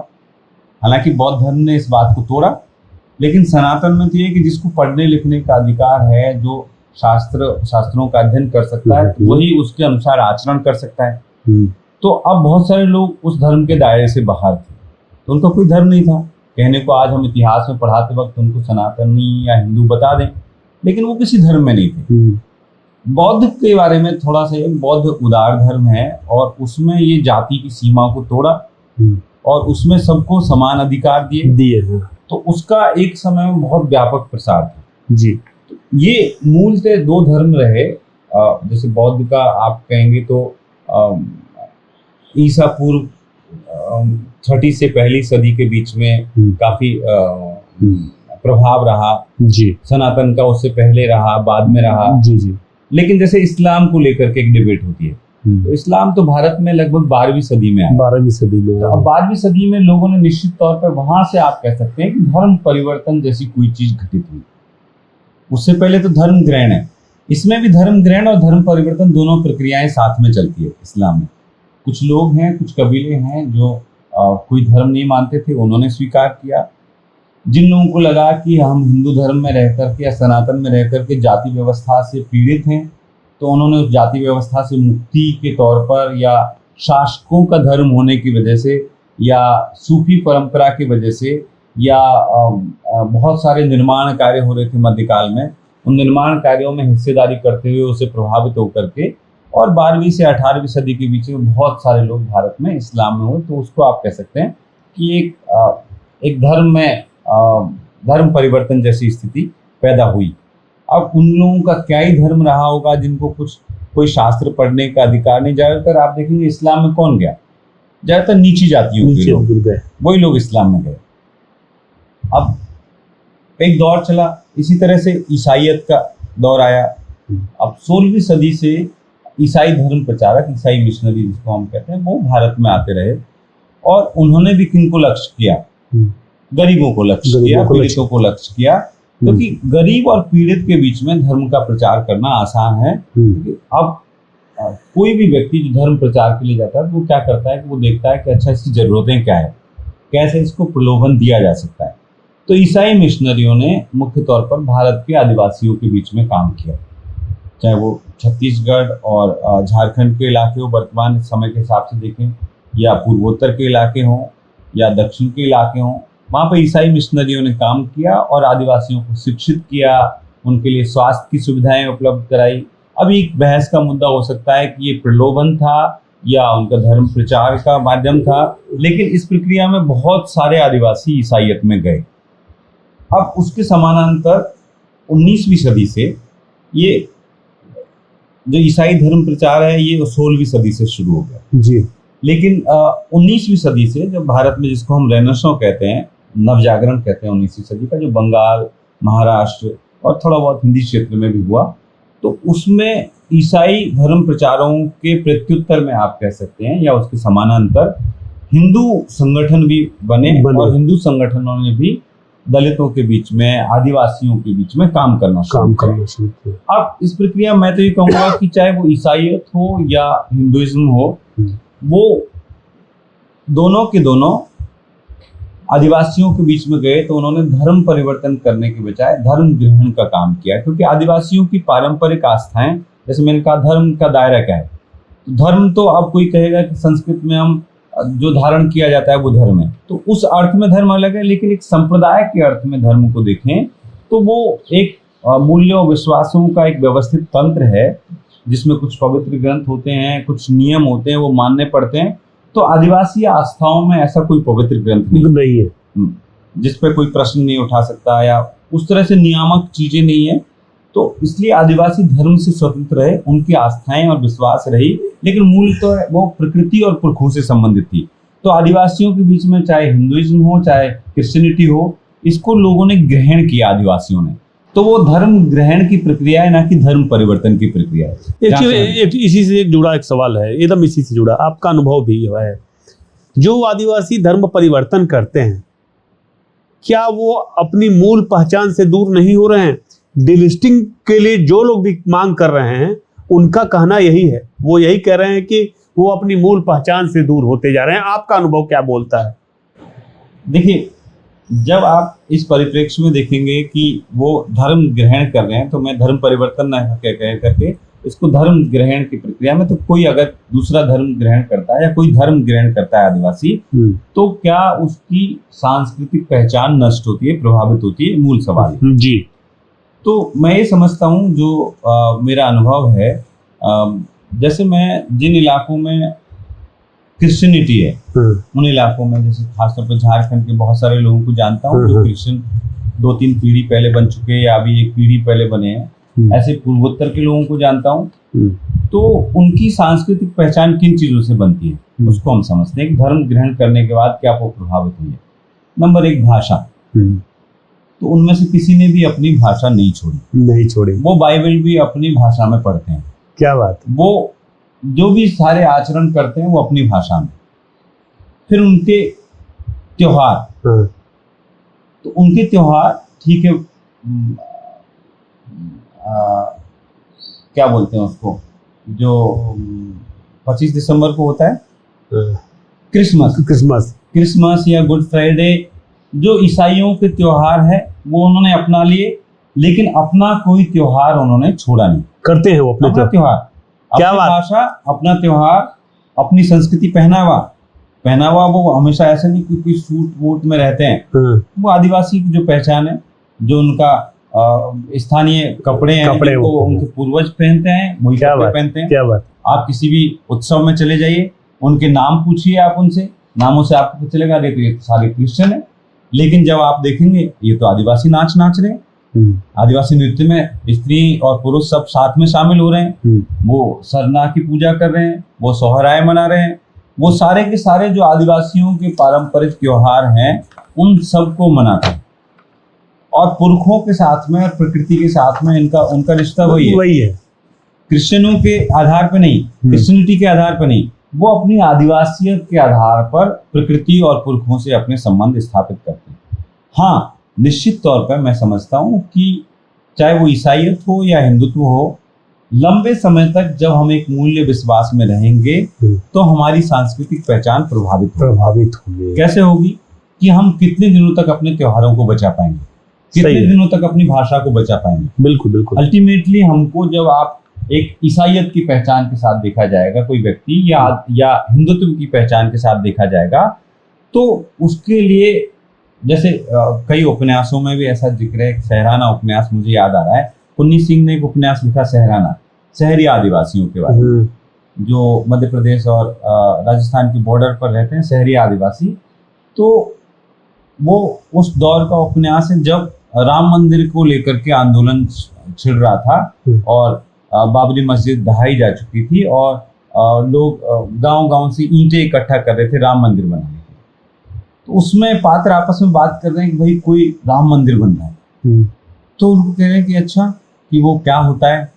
S1: हालांकि बौद्ध धर्म ने इस बात को तोड़ा, लेकिन सनातन में तो ये कि जिसको पढ़ने लिखने का अधिकार है, जो शास्त्रों का अध्ययन कर सकता है, वही उसके अनुसार आचरण कर सकता है। तो अब बहुत सारे लोग उस धर्म के दायरे से बाहर थे, तो उनका कोई धर्म नहीं था। कहने को आज हम इतिहास में पढ़ाते वक्त उनको सनातनी या हिंदू बता दें, लेकिन वो किसी धर्म में नहीं थे। बौद्ध के बारे में थोड़ा सा, बौद्ध उदार धर्म है और उसमें ये जाति की सीमा को तोड़ा और उसमें सबको समान अधिकार दिए। तो उसका एक समय में बहुत व्यापक प्रसार था जी। तो ये मूलतः दो धर्म रहे। जैसे बौद्ध का आप कहेंगे तो ईसा पूर्व 30 से पहली सदी के बीच में काफी प्रभाव रहा जी। सनातन का उससे पहले रहा, बाद में रहा जी। लेकिन जैसे इस्लाम को लेकर के एक डिबेट होती है, तो इस्लाम तो भारत में लगभग 12वीं सदी में आया। 12वीं सदी में। तो अब 12वीं सदी में लोगों ने निश्चित तौर पर वहां से आप कह सकते हैं कि धर्म परिवर्तन जैसी कोई चीज घटित हुई। उससे पहले तो धर्म ग्रहण है, इसमें भी धर्म ग्रहण और धर्म परिवर्तन दोनों प्रक्रियाएं साथ में चलती है इस्लाम में। कुछ लोग हैं, कुछ कबीले हैं जो कोई धर्म नहीं मानते थे, उन्होंने स्वीकार किया, जिन लोगों को लगा कि हम हिंदू धर्म में रह करके या सनातन में रह करके जाति व्यवस्था से पीड़ित हैं, तो उन्होंने उस जाति व्यवस्था से मुक्ति के तौर पर या शासकों का धर्म होने की वजह से या सूफी परंपरा की वजह से या बहुत सारे निर्माण कार्य हो रहे थे मध्यकाल में, उन निर्माण कार्यों में हिस्सेदारी करते हुए उसे प्रभावित होकर के और 12वीं से 18वीं सदी के बीच में बहुत सारे लोग भारत में इस्लाम में हुए। तो उसको आप कह सकते हैं कि एक धर्म में धर्म परिवर्तन जैसी स्थिति पैदा हुई। अब उन लोगों का क्या ही धर्म रहा होगा जिनको कोई शास्त्र पढ़ने का अधिकार नहीं। ज़्यादातर आप देखेंगे इस्लाम में कौन गया, ज़्यादातर नीची जातियों के लोग गए, वही लोग इस्लाम में गए। अब एक दौर चला, इसी तरह से ईसाईयत का दौर आया। अब 16वीं सदी से ईसाई धर्म प्रचारक, ईसाई मिशनरी जिसको हम कहते हैं, वो भारत में आते रहे और उन्होंने भी किनको लक्ष्य किया, गरीबों को लक्ष्य किया, पीड़ितों को लक्ष्य किया, क्योंकि गरीब और पीड़ित के बीच में धर्म का प्रचार करना आसान है। अब कोई भी व्यक्ति जो धर्म प्रचार के लिए जाता है वो क्या करता है कि वो देखता है कि अच्छा इसकी ज़रूरतें क्या है, कैसे इसको प्रलोभन दिया जा सकता है। तो ईसाई मिशनरियों ने मुख्य तौर पर भारत के आदिवासियों के बीच में काम किया, चाहे वो छत्तीसगढ़ और झारखंड के इलाके हो वर्तमान समय के हिसाब से देखें, या पूर्वोत्तर के इलाके हों या दक्षिण के इलाके हों, वहाँ पर ईसाई मिशनरियों ने काम किया और आदिवासियों को शिक्षित किया, उनके लिए स्वास्थ्य की सुविधाएं उपलब्ध कराई। अब एक बहस का मुद्दा हो सकता है कि ये प्रलोभन था या उनका धर्म प्रचार का माध्यम था, लेकिन इस प्रक्रिया में बहुत सारे आदिवासी ईसाईयत में गए। अब उसके समानांतर 19वीं सदी से ये जो ईसाई धर्म प्रचार है ये 16वीं सदी से शुरू हो गया जी। लेकिन 19वीं सदी से जब भारत में, जिसको हम रेनेसां कहते हैं, नवजागरण कहते हैं 19वीं सदी का, जो बंगाल, महाराष्ट्र और थोड़ा बहुत हिंदी क्षेत्र में भी हुआ, तो उसमें ईसाई धर्म प्रचारों के प्रत्युत्तर में आप कह सकते हैं या उसके समानांतर हिंदू संगठन भी बने और हिंदू संगठनों ने भी दलितों के बीच में, आदिवासियों के बीच में काम करना शुरू किया। अब इस प्रक्रिया मैं तो ये कहूँगा कि चाहे वो ईसाईयत हो या हिंदुइज्म हो, वो दोनों के दोनों आदिवासियों के बीच में गए तो उन्होंने धर्म परिवर्तन करने के बजाय धर्म ग्रहण का काम किया। क्योंकि आदिवासियों की पारंपरिक आस्थाएं, जैसे मैंने कहा, धर्म का दायरा क्या है, धर्म तो अब कोई कहेगा कि संस्कृत में हम जो धारण किया जाता है वो धर्म है, तो उस अर्थ में धर्म अलग है। लेकिन एक संप्रदाय के अर्थ में धर्म को देखें तो वो एक मूल्यों विश्वासों का एक व्यवस्थित तंत्र है जिसमें कुछ पवित्र ग्रंथ होते हैं, कुछ नियम होते हैं, वो मानने पड़ते हैं। तो आदिवासी आस्थाओं में ऐसा कोई पवित्र ग्रंथ नहीं है जिस पे कोई प्रश्न नहीं उठा सकता या उस तरह से नियामक चीजें नहीं है। तो इसलिए आदिवासी धर्म से स्वतंत्र रहे, उनकी आस्थाएं और विश्वास रही, लेकिन मूल तो वो प्रकृति और पुरखों से संबंधित थी। तो आदिवासियों के बीच में चाहे हिंदुइज्म हो चाहे क्रिश्चियनिटी हो, इसको लोगों ने ग्रहण किया, आदिवासियों ने। तो वो धर्म ग्रहण की प्रक्रिया है, ना कि धर्म परिवर्तन की प्रक्रिया है।
S2: इसी से जुड़ा एक सवाल है, एकदम इसी से जुड़ा, आपका अनुभव भी है, जो आदिवासी धर्म परिवर्तन करते हैं, क्या वो अपनी मूल पहचान से दूर नहीं हो रहे हैं? डिलिस्टिंग के लिए जो लोग भी मांग कर रहे हैं उनका कहना यही है, वो यही कह रहे हैं कि वो अपनी मूल पहचान से दूर होते जा रहे हैं। आपका अनुभव क्या बोलता है?
S1: देखिए, जब आप इस परिप्रेक्ष्य में देखेंगे कि वो धर्म ग्रहण कर रहे हैं, तो मैं धर्म परिवर्तन ना कह करके इसको धर्म ग्रहण की प्रक्रिया में, तो कोई अगर दूसरा धर्म ग्रहण करता है या कोई धर्म ग्रहण करता है आदिवासी, तो क्या उसकी सांस्कृतिक पहचान नष्ट होती है, प्रभावित होती है? मूल सवाल
S2: जी।
S1: तो मैं ये समझता हूँ, जो मेरा अनुभव है, जैसे मैं जिन इलाकों में क्रिश्चियनिटी है उन इलाकों में, जैसे खासतौर पर झारखंड के बहुत सारे लोगों को जानता हूँ जो क्रिश्चियन 2-3 पीढ़ी पहले बन चुके हैं या अभी 1 पीढ़ी पहले बने हैं। ऐसे पूर्वोत्तर के लोगों को जानता हूँ। तो उनकी सांस्कृतिक पहचान किन चीज़ों से बनती है उसको हम समझते हैं कि धर्म ग्रहण करने के बाद क्या वो प्रभावित हुई है। नंबर 1, भाषा। तो उनमें से किसी ने भी अपनी भाषा नहीं छोड़ी। वो बाइबल भी अपनी भाषा में पढ़ते हैं।
S2: क्या बात।
S1: वो जो भी सारे आचरण करते हैं वो अपनी भाषा में। फिर उनके त्योहार, तो उनके त्योहार, ठीक है, क्या बोलते हैं उसको, जो 25 दिसंबर को होता है क्रिसमस या गुड फ्राइडे, जो ईसाइयों के त्योहार है वो उन्होंने अपना लिए, लेकिन अपना कोई त्योहार उन्होंने छोड़ा नहीं।
S2: करते हैं वो अपने
S1: अपना त्योहार,
S2: क्या
S1: अपनी
S2: बात।
S1: भाषा, अपना त्योहार, अपनी संस्कृति, पहनावा वो हमेशा ऐसे नहीं कि कोई सूट वूट में रहते हैं। वो आदिवासी की जो पहचान है, जो उनका स्थानीय कपड़े हैं,
S2: कपड़े
S1: जिनको उनके पूर्वज पहनते हैं, वही
S2: क्या
S1: कपड़े
S2: बात,
S1: पहनते हैं।
S2: क्या बात।
S1: आप किसी भी उत्सव में चले जाइए, उनके नाम पूछिए, आप उनसे नामों से आपको पता चलेगा देखो ये सारे क्रिश्चियन है, लेकिन जब आप देखेंगे ये तो आदिवासी नाच नाच रहे हैं। आदिवासी नृत्य में स्त्री और पुरुष सब साथ में शामिल हो रहे हैं। वो सरना की पूजा कर रहे हैं, वो सोहराय मना रहे हैं, वो सारे के सारे जो आदिवासियों के पारंपरिक त्योहार हैं उन सबको मनाते हैं। और पुरखों के साथ में और प्रकृति के साथ में उनका रिश्ता वही है। क्रिश्चियनों के आधार पर नहीं, क्रिश्चियनिटी के आधार पर नहीं, वो अपनी आदिवासियत के आधार पर प्रकृति और पुरखों से अपने संबंध स्थापित करते हैं। हाँ, निश्चित तौर पर मैं समझता हूँ कि चाहे वो ईसाईयत हो या हिंदुत्व हो, लंबे समय तक जब हम एक मूल्य विश्वास में रहेंगे तो हमारी सांस्कृतिक पहचान प्रभावित होगी। कैसे होगी? कि हम कितने दिनों तक अपने त्योहारों को बचा पाएंगे, कितने दिनों तक अपनी भाषा को बचा पाएंगे।
S2: बिल्कुल बिल्कुल।
S1: अल्टीमेटली हमको जब आप एक ईसाईयत की पहचान के साथ देखा जाएगा कोई व्यक्ति, या हिंदुत्व की पहचान के साथ देखा जाएगा, तो उसके लिए जैसे कई उपन्यासों में भी ऐसा जिक्र है। सहराना उपन्यास मुझे याद आ रहा है, पुन्नी सिंह ने एक उपन्यास लिखा सहराना, शहरी आदिवासियों के बारे में, जो मध्य प्रदेश और राजस्थान की बॉर्डर पर रहते हैं, शहरी आदिवासी। तो वो उस दौर का उपन्यास है जब राम मंदिर को लेकर के आंदोलन छिड़ रहा था और बाबरी मस्जिद ढहाई जा चुकी थी और लोग गांव-गांव से ईंटें इकट्ठा कर रहे थे राम मंदिर बनाने के। तो उसमें पात्र आपस में बात कर रहे हैं कि भाई कोई राम मंदिर बन रहा है। तो उनको कह रहे हैं कि अच्छा, कि वो क्या होता है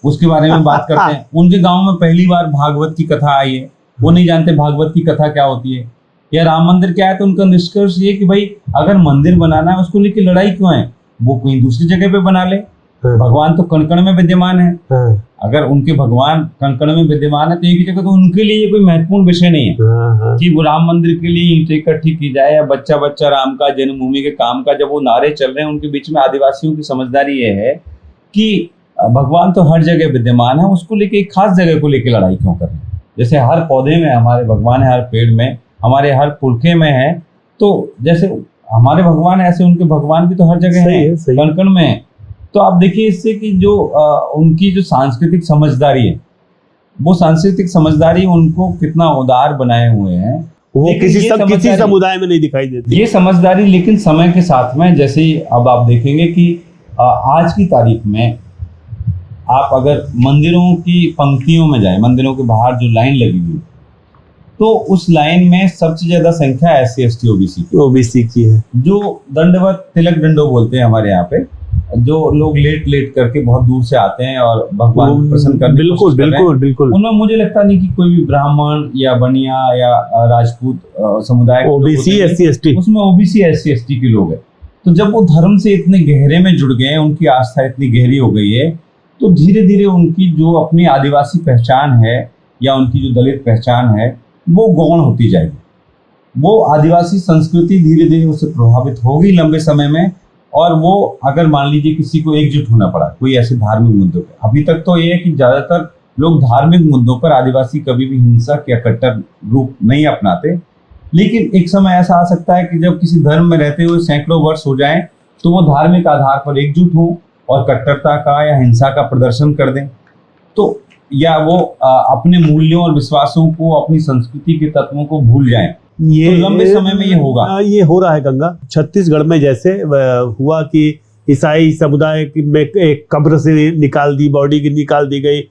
S1: उसके बारे में बात करते हैं। उनके गांव में पहली बार भागवत की कथा आई है, वो नहीं जानते भागवत की कथा क्या होती है या राम मंदिर क्या है। तो उनका निष्कर्ष ये कि भाई अगर मंदिर बनाना है उसको लेके लड़ाई क्यों है, वो कोई दूसरी जगह पे बना ले, भगवान तो कण कण में विद्यमान है। अगर उनके भगवान कण कण में विद्यमान है तो एक ही जगह, तो उनके लिए ये कोई महत्वपूर्ण विषय नहीं है कि वो राम मंदिर के लिए ईंटें इकट्ठी की जाए या बच्चा बच्चा राम का जन्मभूमि के काम का। जब वो नारे चल रहे हैं उनके बीच में आदिवासियों की समझदारी ये है कि भगवान तो हर जगह विद्यमान है, उसको लेके एक खास जगह को लेके लड़ाई क्यों कर रहे हैं। जैसे हर पौधे में हमारे भगवान है, हर पेड़ में, हमारे हर पुरखे में है, तो जैसे हमारे भगवान है ऐसे उनके भगवान भी तो हर जगह है, कण कण में है। तो आप देखिए इससे कि जो उनकी जो सांस्कृतिक समझदारी है, वो सांस्कृतिक समझदारी उनको कितना उदार बनाए हुए हैं,
S2: वो किसी समुदाय में नहीं दिखाई देती
S1: ये समझदारी। लेकिन समय के साथ में जैसे ही अब आप देखेंगे कि आज की तारीख में आप अगर मंदिरों की पंक्तियों में जाए, मंदिरों के बाहर जो लाइन लगी हुई, तो उस लाइन में सबसे ज्यादा संख्या SC ST OBC की है, जो दंडवत तिलक दंडो बोलते हैं हमारे यहाँ पे, जो लोग लेट करके बहुत दूर से आते हैं और भगवान को प्रसन्न करने की कोशिश कर रहे हैं। बिल्कुल। उनमें मुझे लगता नहीं कि कोई भी ब्राह्मण या बनिया या राजपूत समुदाय
S2: OBC SC ST,
S1: उसमें OBC SC ST के लोग हैं। तो जब वो धर्म से इतने गहरे में जुड़ गए हैं, उनकी आस्था इतनी गहरी हो गई है, तो धीरे धीरे उनकी जो अपनी आदिवासी पहचान है या उनकी जो दलित पहचान है वो गौण होती जाएगी। वो आदिवासी संस्कृति धीरे धीरे उससे प्रभावित होगी लंबे समय में। और वो अगर मान लीजिए किसी को एकजुट होना पड़ा कोई ऐसे धार्मिक मुद्दों पर, अभी तक तो ये है कि ज्यादातर लोग धार्मिक मुद्दों पर आदिवासी कभी भी हिंसक या कट्टर रूप नहीं अपनाते, लेकिन एक समय ऐसा आ सकता है कि जब किसी धर्म में रहते हुए सैकड़ों वर्ष हो जाएं तो वो धार्मिक आधार पर एकजुट हों और कट्टरता का या हिंसा का प्रदर्शन कर दें, तो या वो अपने मूल्यों और विश्वासों को, अपनी संस्कृति के तत्वों को भूल जाएं। ये तो लंबे समय में ये होगा।
S2: ये हो रहा है गंगा। छत्तीसगढ़ में जैसे हुआ कि ईसाई समुदाय में एक कब्र से बॉडी निकाल दी गई,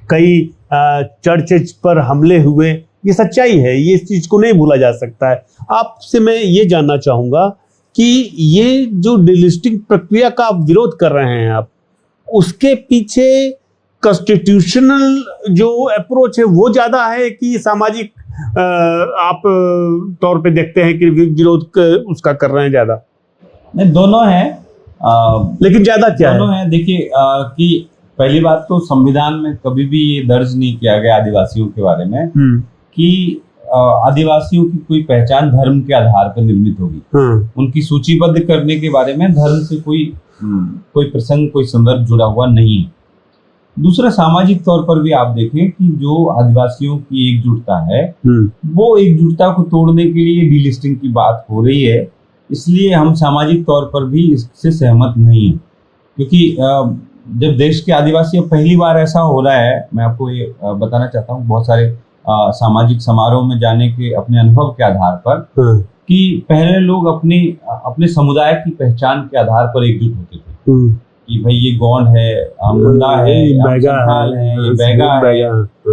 S2: कई चर्च पर हमले हुए, ये सच्चाई है, ये इस चीज को नहीं भूला जा सकता है। आपसे मैं ये जानना चाहूंगा कि ये जो डिलिस्टिंग प्रक्रिया का आप विरोध कर रहे हैं, आप उसके पीछे कॉन्स्टिट्यूशनल जो अप्रोच है वो ज्यादा है कि सामाजिक आप तौर पे देखते हैं कि विरोध उसका कर रहे हैं ज्यादा?
S1: नहीं, दोनों है,
S2: लेकिन ज्यादा क्या
S1: दोनों है? देखिए कि पहली बात तो संविधान में कभी भी ये दर्ज नहीं किया गया आदिवासियों के बारे में कि आदिवासियों की कोई पहचान धर्म के आधार पर निर्मित होगी। उनकी सूचीबद्ध करने के बारे में धर्म से कोई प्रसंग, कोई संदर्भ जुड़ा हुआ नहीं है। दूसरा, सामाजिक तौर पर भी आप देखें कि जो आदिवासियों की एकजुटता है, वो एकजुटता को तोड़ने के लिए डीलिस्टिंग की बात हो रही है। इसलिए हम सामाजिक तौर पर भी इससे सहमत नहीं हैं, क्योंकि जब देश के आदिवासी, अब पहली बार ऐसा हो रहा है, मैं आपको ये बताना चाहता हूँ बहुत सारे सामाजिक समारोह में जाने के अपने अनुभव के आधार पर, कि पहले लोग अपने समुदाय की पहचान के आधार पर एकजुट होते थे कि भाई ये गौंड है, मुंडा है, संथाल है, ये बैगा है,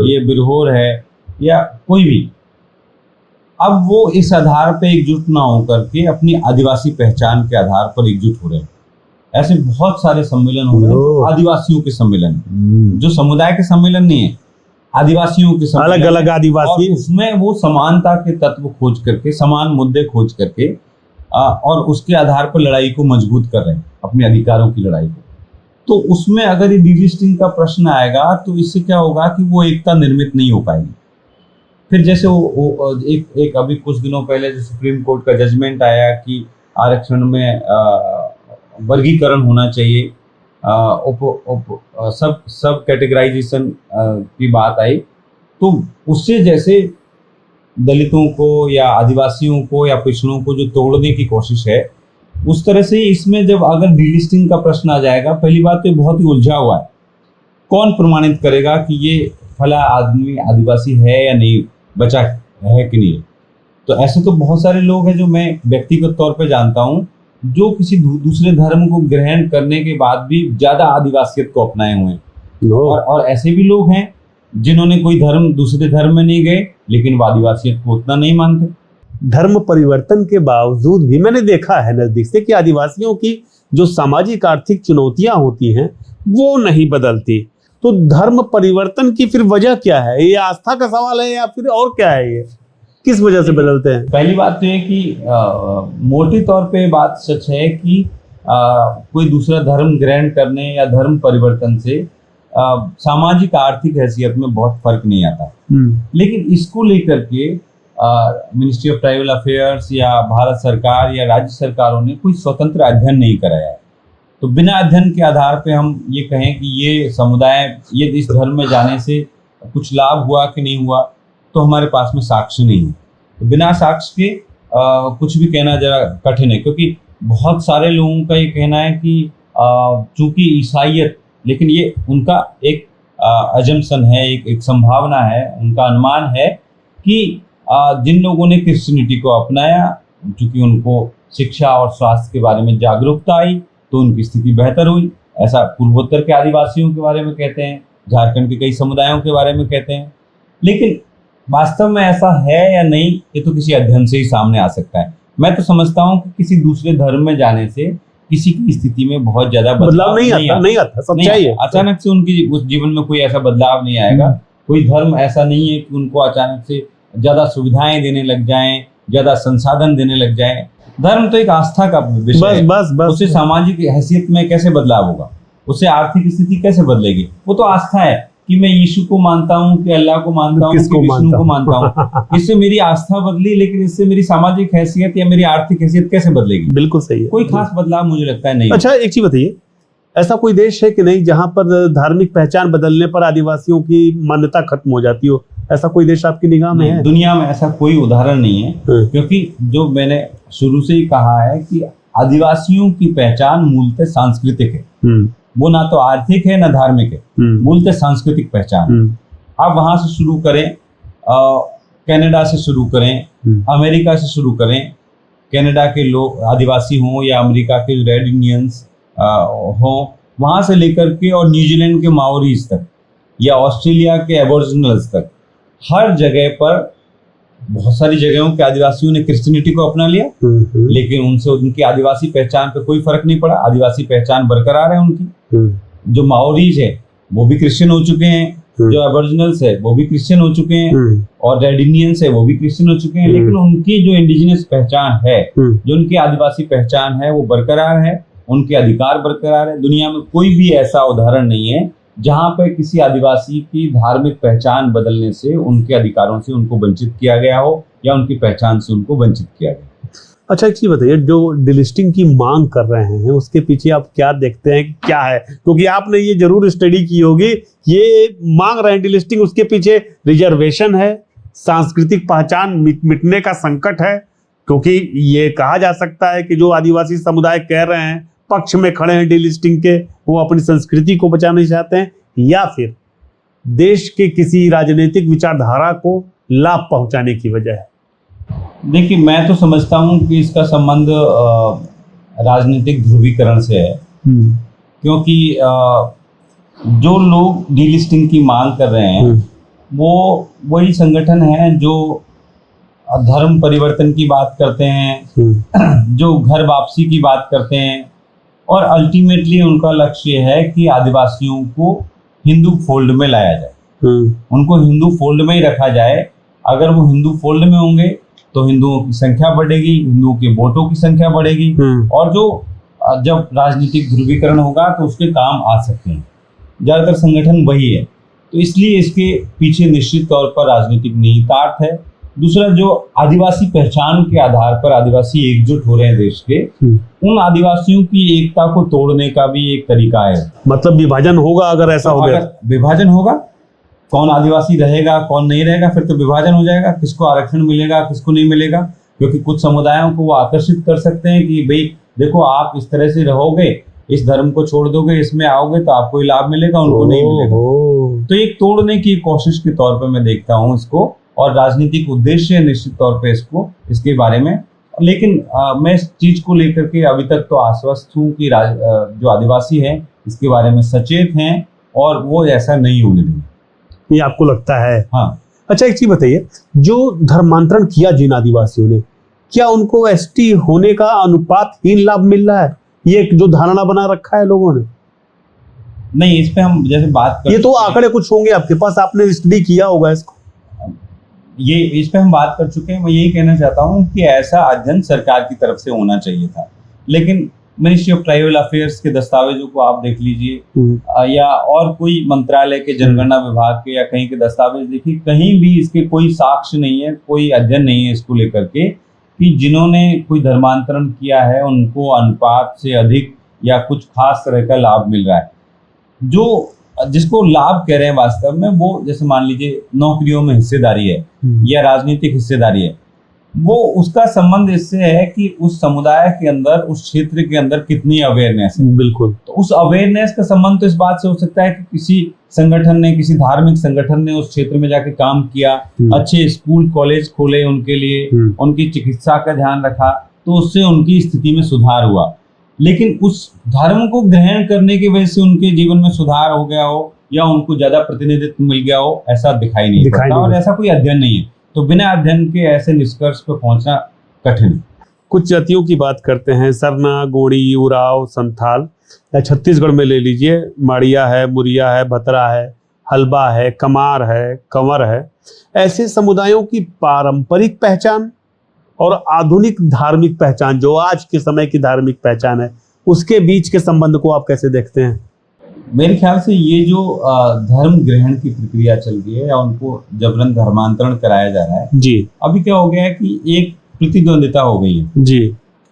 S1: ये बिरहोर है, या कोई भी। अब वो इस आधार पर एकजुट ना होकर के अपनी आदिवासी पहचान के आधार पर एकजुट हो रहे हैं। ऐसे बहुत सारे सम्मेलन हो रहे हैं, आदिवासियों के सम्मेलन, जो समुदाय के सम्मेलन नहीं है, आदिवासियों के सम्मेलन,
S2: अलग अलग आदिवासी,
S1: उसमें वो समानता के तत्व खोज करके, समान मुद्दे खोज करके और उसके आधार पर लड़ाई को मजबूत कर रहे हैं, अपने अधिकारों की लड़ाई को। तो उसमें अगर ये डीलिस्टिंग का प्रश्न आएगा तो इससे क्या होगा कि वो एकता निर्मित नहीं हो पाएगी। फिर जैसे वो एक अभी कुछ दिनों पहले जो सुप्रीम कोर्ट का जजमेंट आया कि आरक्षण में वर्गीकरण होना चाहिए, सब कैटेगराइजेशन की बात आई, तो उससे जैसे दलितों को या आदिवासियों को या पिछड़ों को जो तोड़ने की कोशिश है, उस तरह से इसमें जब अगर डीलिस्टिंग का प्रश्न आ जाएगा, पहली बात तो बहुत ही उलझा हुआ है। कौन प्रमाणित करेगा कि ये फला आदमी आदिवासी है या नहीं, बचा है कि नहीं? तो ऐसे तो बहुत सारे लोग हैं जो मैं व्यक्तिगत तौर पे जानता हूँ, जो किसी दूसरे धर्म को ग्रहण करने के बाद भी ज्यादा आदिवासियत को अपनाए हुए हैं। और ऐसे भी लोग हैं जिन्होंने कोई दूसरे धर्म में नहीं गए, लेकिन वो आदिवासियत को उतना नहीं मानते।
S2: धर्म परिवर्तन के बावजूद भी मैंने देखा है नजदीक से कि आदिवासियों की जो सामाजिक आर्थिक चुनौतियां होती हैं वो नहीं बदलती। तो धर्म परिवर्तन की फिर वजह क्या है? ये आस्था का सवाल है या फिर और क्या है? ये किस वजह से बदलते हैं?
S1: पहली बात तो ये कि मोटे तौर पे बात सच है कि कोई दूसरा धर्म ग्रहण करने या धर्म परिवर्तन से सामाजिक आर्थिक हैसियत में बहुत फर्क नहीं आता। लेकिन इसको लेकर के मिनिस्ट्री ऑफ ट्राइबल अफेयर्स या भारत सरकार या राज्य सरकारों ने कोई स्वतंत्र अध्ययन नहीं कराया है। तो बिना अध्ययन के आधार पे हम ये कहें कि ये समुदाय, ये इस धर्म में जाने से कुछ लाभ हुआ कि नहीं हुआ, तो हमारे पास में साक्ष्य नहीं है। तो बिना साक्ष्य के कुछ भी कहना जरा कठिन है, क्योंकि बहुत सारे लोगों का ये कहना है कि चूंकि ईसाइयत, लेकिन ये उनका एक अजम्पशन है, एक संभावना है, उनका अनुमान है कि जिन लोगों ने क्रिश्चियनिटी को अपनाया, चूंकि उनको शिक्षा और स्वास्थ्य के बारे में जागरूकता आई, तो उनकी स्थिति बेहतर हुई। ऐसा पूर्वोत्तर के आदिवासियों के बारे में कहते हैं, झारखंड के कई समुदायों के बारे में कहते हैं। लेकिन वास्तव में ऐसा है या नहीं, ये तो किसी अध्ययन से ही सामने आ सकता है। मैं तो समझता हूँ कि किसी दूसरे धर्म में जाने से किसी की स्थिति में बहुत ज्यादा बदलाव नहीं आता। सच्चाई है, अचानक से उनकी उस जीवन में कोई ऐसा बदलाव नहीं आएगा। कोई धर्म ऐसा नहीं है कि उनको अचानक से ज्यादा सुविधाएं देने लग जाएं, ज्यादा संसाधन देने लग जाएं। धर्म तो एक आस्था का विषय है। बस उससे सामाजिक हैसियत में कैसे बदलाव होगा, उससे आर्थिक स्थिति कैसे बदलेगी? वो तो आस्था है कि मैं यीशु को मानता हूँ, कि अल्लाह को मानता हूँ, कि विष्णु को मानता हूँ। इससे मेरी आस्था बदली, लेकिन इससे मेरी सामाजिक हैसियत या मेरी आर्थिक हैसियत कैसे बदलेगी?
S2: बिल्कुल सही है,
S1: कोई खास बदलाव मुझे लगता है नहीं।
S2: अच्छा, एक चीज बताइए, ऐसा कोई देश है कि नहीं जहां पर धार्मिक पहचान बदलने पर आदिवासियों की मान्यता खत्म हो जाती हो? ऐसा कोई देश आपकी निगाह में है?
S1: दुनिया में ऐसा कोई उदाहरण नहीं है, क्योंकि जो मैंने शुरू से ही कहा है कि आदिवासियों की पहचान मूलतः सांस्कृतिक है। वो ना तो आर्थिक है ना धार्मिक है, मूलतः सांस्कृतिक पहचान। आप वहां से शुरू करें, कनाडा से शुरू करें, अमेरिका से शुरू करें, कनाडा के लोग आदिवासी हों या अमेरिका के रेड इंडियंस हों, वहां से लेकर के और न्यूजीलैंड के माओरीज तक या ऑस्ट्रेलिया के एबोरिजिनल्स तक, हर जगह पर बहुत सारी जगहों के आदिवासियों ने क्रिश्चियनिटी को अपना लिया, लेकिन उनसे उनकी आदिवासी पहचान पे कोई फर्क नहीं पड़ा। आदिवासी पहचान बरकरार है उनकी। जो माओरीज है वो भी क्रिश्चियन हो चुके हैं, जो एबोरिजिनल्स है वो भी क्रिश्चियन हो चुके हैं, और रेड इंडियंस है वो भी क्रिश्चियन हो चुके हैं। लेकिन उनकी जो इंडिजिनस पहचान है, जो उनकी आदिवासी पहचान है, वो बरकरार है, उनके अधिकार बरकरार है। दुनिया में कोई भी ऐसा उदाहरण नहीं है जहां पर किसी आदिवासी की धार्मिक पहचान बदलने से उनके अधिकारों से उनको वंचित किया गया हो या उनकी पहचान से उनको वंचित किया गया।
S2: अच्छा, एक चीज बताइए, जो डिलिस्टिंग की मांग कर रहे हैं उसके पीछे आप क्या देखते हैं, क्या है? क्योंकि आपने ये जरूर स्टडी की होगी, ये मांग रहे हैं डिलिस्टिंग, उसके पीछे रिजर्वेशन है, सांस्कृतिक पहचान मिटने का संकट है। क्योंकि ये कहा जा सकता है कि जो आदिवासी समुदाय कह रहे हैं, पक्ष में खड़े हैं डिलिस्टिंग के, वो अपनी संस्कृति को बचाना चाहते हैं, या फिर देश के किसी राजनीतिक विचारधारा को लाभ पहुंचाने की वजह है?
S1: देखिए, मैं तो समझता हूं कि इसका संबंध राजनीतिक ध्रुवीकरण से है, क्योंकि जो लोग डीलिस्टिंग की मांग कर रहे हैं वो वही संगठन है जो धर्म परिवर्तन की बात करते हैं, जो घर वापसी की बात करते हैं, और अल्टीमेटली उनका लक्ष्य है कि आदिवासियों को हिंदू फोल्ड में लाया जाए, उनको हिंदू फोल्ड में ही रखा जाए। अगर वो हिंदू फोल्ड में होंगे तो हिंदुओं की संख्या बढ़ेगी, हिंदुओं के वोटों की संख्या बढ़ेगी, और जो जब राजनीतिक ध्रुवीकरण होगा तो उसके काम आ सकते हैं। ज़्यादातर संगठन वही है, तो इसलिए इसके पीछे निश्चित तौर पर राजनीतिक निहितार्थ है। दूसरा, जो आदिवासी पहचान के आधार पर आदिवासी एकजुट हो रहे हैं देश के, उन आदिवासियों की एकता को तोड़ने का भी एक तरीका है।
S2: मतलब विभाजन होगा अगर ऐसा हो गया?
S1: विभाजन होगा, कौन आदिवासी रहेगा कौन नहीं रहेगा, फिर तो विभाजन हो जाएगा, किसको आरक्षण मिलेगा किसको नहीं मिलेगा। क्योंकि कुछ समुदायों को वो आकर्षित कर सकते हैं कि भाई देखो, आप इस तरह से रहोगे, इस धर्म को छोड़ दोगे, इसमें आओगे तो आपको ही लाभ मिलेगा, उनको नहीं मिलेगा। तो एक तोड़ने की कोशिश के तौर पर मैं देखता हूँ इसको, और राजनीतिक उद्देश्य निश्चित तौर पे इसके बारे में। लेकिन मैं इस चीज को लेकर के अभी तक तो आश्वस्त हूँ कि जो आदिवासी हैं इसके बारे में सचेत हैं और वो ऐसा नहीं होने देंगे।
S2: ये आपको लगता है?
S1: हाँ।
S2: अच्छा, एक चीज बताइए, जो धर्मांतरण किया जिन आदिवासियों ने, क्या उनको एसटी होने का अनुपातहीन लाभ मिल रहा है? ये जो धारणा बना रखा है लोगों ने?
S1: नहीं, इस पे हम जैसे बात कर,
S2: ये तो आंकड़े कुछ होंगे आपके पास, आपने स्टडी किया होगा इसको।
S1: ये इस पे हम बात कर चुके हैं। मैं यही कहना चाहता हूँ कि ऐसा अध्ययन सरकार की तरफ से होना चाहिए था, लेकिन मिनिस्ट्री ऑफ ट्राइबल अफेयर्स के दस्तावेजों को आप देख लीजिए, या और कोई मंत्रालय के जनगणना विभाग के या कहीं के दस्तावेज देखिए, कहीं भी इसके कोई साक्ष्य नहीं है, कोई अध्ययन नहीं है इसको लेकर के कि जिन्होंने कोई धर्मांतरण किया है उनको अनुपात से अधिक या कुछ खास तरह का लाभ मिल रहा है। जो जिसको लाभ कह रहे हैं वास्तव में, वो जैसे मान लीजिए नौकरियों में हिस्सेदारी है या राजनीतिक हिस्सेदारी है, वो उसका संबंध इससे है कि उस समुदाय के अंदर, उस क्षेत्र के अंदर कितनी अवेयरनेस है।
S2: बिल्कुल।
S1: तो उस अवेयरनेस का संबंध तो इस बात से हो सकता है कि किसी संगठन ने, किसी धार्मिक संगठन ने उस क्षेत्र में जाके काम किया, अच्छे स्कूल कॉलेज खोले उनके लिए, उनकी चिकित्सा का ध्यान रखा, तो उससे उनकी स्थिति में सुधार हुआ। लेकिन उस धर्म को ग्रहण करने की वजह से उनके जीवन में सुधार हो गया हो या उनको ज्यादा प्रतिनिधित्व मिल गया हो, ऐसा दिखाई नहीं पड़ता, और ऐसा कोई अध्ययन नहीं है। तो बिना अध्ययन के ऐसे निष्कर्ष पर पहुंचना कठिन।
S2: कुछ जातियों की बात करते हैं, सरना, गोड़ी, उराव, संथाल, या छत्तीसगढ़ में ले लीजिए, माड़िया है, मुरिया है, भतरा है, हलबा है, कमार है, कंवर है। ऐसे समुदायों की पारंपरिक पहचान और आधुनिक धार्मिक पहचान, जो आज के समय की धार्मिक पहचान है, उसके बीच के संबंध को आप कैसे देखते हैं?
S1: मेरे ख्याल से ये जो धर्म ग्रहण की प्रक्रिया चल रही है या उनको जबरन धर्मांतरण कराया जा रहा है
S2: जी,
S1: अभी क्या हो गया है कि एक प्रतिद्वंदिता हो गई है
S2: जी।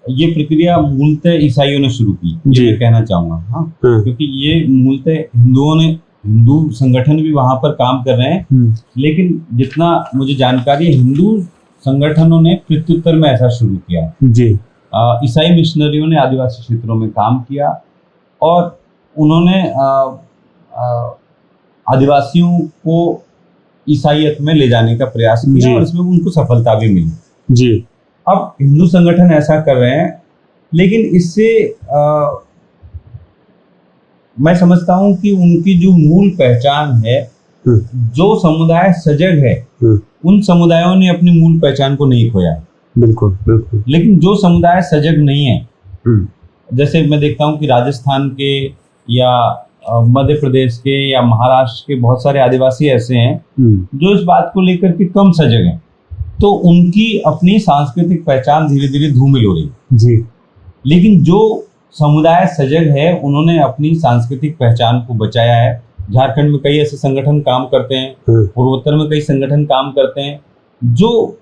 S1: ये प्रक्रिया मूलतः ईसाइयों ने शुरू की, ये मैं कहना चाहूंगा। हाँ, क्योंकि ये मूलतः हिंदू संगठन भी वहां पर काम कर रहे हैं, लेकिन जितना मुझे जानकारी है हिंदू संगठनों ने प्रत्युत्तर में ऐसा शुरू किया
S2: जी।
S1: ईसाई मिशनरियों ने आदिवासी क्षेत्रों में काम किया और उन्होंने आदिवासियों को ईसाईयत में ले जाने का प्रयास किया और इसमें उनको सफलता भी मिली
S2: जी।
S1: अब हिंदू संगठन ऐसा कर रहे हैं, लेकिन इससे मैं समझता हूं कि उनकी जो मूल पहचान है, जो समुदाय सजग है, उन समुदायों ने अपनी मूल पहचान को नहीं खोया।
S2: बिल्कुल बिल्कुल।
S1: लेकिन जो समुदाय सजग नहीं है, जैसे मैं देखता हूं कि राजस्थान के या मध्य प्रदेश के या महाराष्ट्र के बहुत सारे आदिवासी ऐसे हैं जो इस बात को लेकर के कम सजग हैं, तो उनकी अपनी सांस्कृतिक पहचान धीरे धीरे धूमिल हो रही है
S2: जी।
S1: लेकिन जो समुदाय सजग है उन्होंने अपनी सांस्कृतिक पहचान को बचाया है, झारखंड में कई ऐसे संगठन काम करते हैं, पूर्वोत्तर में कई संगठन काम करते हैं, जो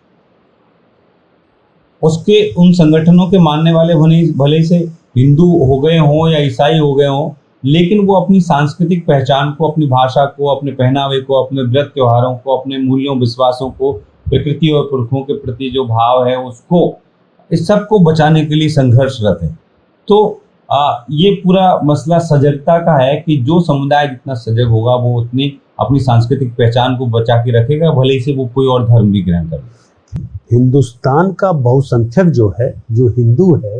S1: उसके उन संगठनों के मानने वाले भले से हिंदू हो गए हों या ईसाई हो गए हों, लेकिन वो अपनी सांस्कृतिक पहचान को, अपनी भाषा को, अपने पहनावे को, अपने व्रत त्योहारों को, अपने मूल्यों विश्वासों को, प्रकृति और पुरखों के प्रति जो भाव है उसको, इस सब को बचाने के लिए संघर्षरत है। तो ये पूरा मसला सजगता का है कि जो समुदाय जितना सजग होगा वो उतनी अपनी सांस्कृतिक पहचान को बचा के रखेगा, भले ही से वो कोई और धर्म भी ग्रहण करे।
S2: हिंदुस्तान का बहुसंख्यक जो है, जो हिंदू है,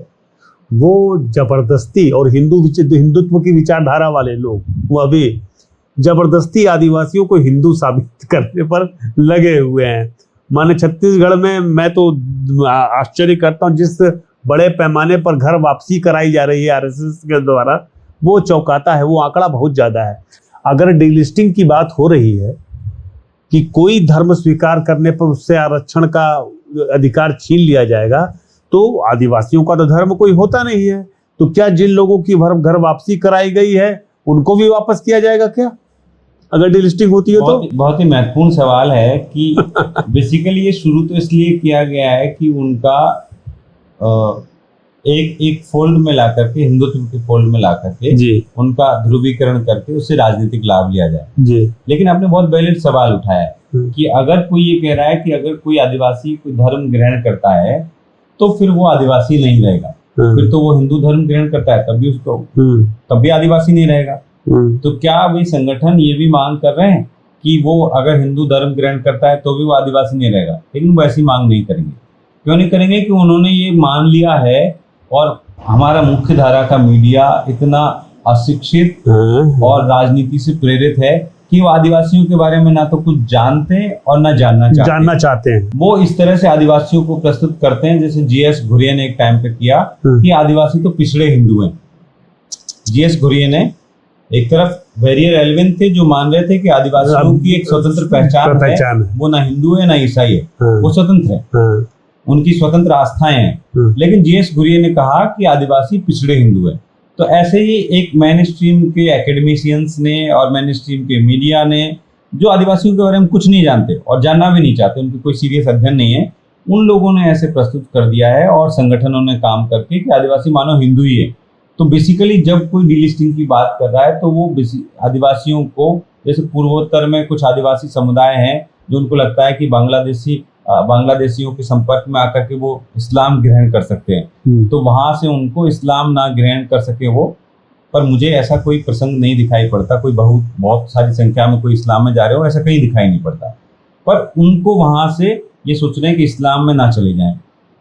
S2: वो जबरदस्ती, और हिंदुत्व की विचारधारा वाले लोग वो अभी जबरदस्ती आदिवासियों को हिंदू साबित करने पर लगे हुए हैं। माने छत्तीसगढ़ में मैं तो आश्चर्य करता हूँ, जिस बड़े पैमाने पर घर वापसी कराई जा रही है आरएसएस के द्वारा, वो चौंकाता है। वो आंकड़ा बहुत ज़्यादा है। अगर डीलिस्टिंग की बात हो रही है कि कोई धर्म स्वीकार करने पर उससे आरक्षण का अधिकार छीन लिया जाएगा, तो आदिवासियों का तो धर्म कोई होता नहीं है, तो क्या जिन लोगों की घर वापसी कराई गई है उनको भी वापस किया जाएगा क्या, अगर डीलिस्टिंग होती है? तो
S1: बहुत ही महत्वपूर्ण सवाल है कि बेसिकली ये शुरू तो इसलिए किया गया है कि उनका एक फोल्ड में ला करके, हिंदुत्व के फोल्ड में ला करके उनका ध्रुवीकरण करके उससे राजनीतिक लाभ लिया जाए जी। लेकिन आपने बहुत वैलिड सवाल उठाया है कि अगर कोई ये कह रहा है कि अगर कोई आदिवासी कोई धर्म ग्रहण करता है तो फिर वो आदिवासी नहीं रहेगा, फिर तो वो हिंदू धर्म ग्रहण करता है तब भी आदिवासी नहीं रहेगा। तो क्या वे संगठन ये भी मांग कर रहे हैं कि वो अगर हिंदू धर्म ग्रहण करता है तो भी वो आदिवासी नहीं रहेगा? लेकिन वो ऐसी मांग नहीं करेंगे। क्यों नहीं करेंगे? कि उन्होंने ये मान लिया है, और हमारा मुख्य धारा का मीडिया इतना अशिक्षित और राजनीति से प्रेरित है कि वो आदिवासियों के बारे में ना तो कुछ जानते और ना जानना चाहते हैं। वो इस तरह से आदिवासियों को प्रस्तुत करते हैं जैसे जीएस घुरिये ने एक टाइम पे किया कि आदिवासी तो पिछड़े हिंदू हैं। जीएस घुरिये ने एक तरफ वेरियर एल्विन थे जो मान रहे थे कि आदिवासियों की एक स्वतंत्र पहचान है, वो ना हिंदू है ना ईसाई है, वो स्वतंत्र है, उनकी स्वतंत्र आस्थाएं हैं। लेकिन जीएस घुरिये ने कहा कि आदिवासी पिछड़े हिंदू है। तो ऐसे ही एक मेन स्ट्रीम के एकेडमिशियंस ने और मेन स्ट्रीम के मीडिया ने, जो आदिवासियों के बारे में कुछ नहीं जानते और जानना भी नहीं चाहते, उनकी कोई सीरियस अध्ययन नहीं है, उन लोगों ने ऐसे प्रस्तुत कर दिया है और संगठनों ने काम करके कि आदिवासी मानो हिंदू ही है। तो बेसिकली जब कोई डीलिस्टिंग की बात कर रहा है तो वो आदिवासियों को, जैसे पूर्वोत्तर में कुछ आदिवासी समुदाय हैं जो उनको लगता है कि बांग्लादेशियों के संपर्क में आकर के वो इस्लाम ग्रहण कर सकते हैं, तो वहां से उनको इस्लाम ना ग्रहण कर सके वो। पर मुझे ऐसा कोई प्रसंग नहीं दिखाई पड़ता, कोई बहुत सारी संख्या में कोई इस्लाम में जा रहे हो, ऐसा कहीं दिखाई नहीं पड़ता। पर उनको वहां से ये सोच रहे हैं कि इस्लाम में ना चले जाएं।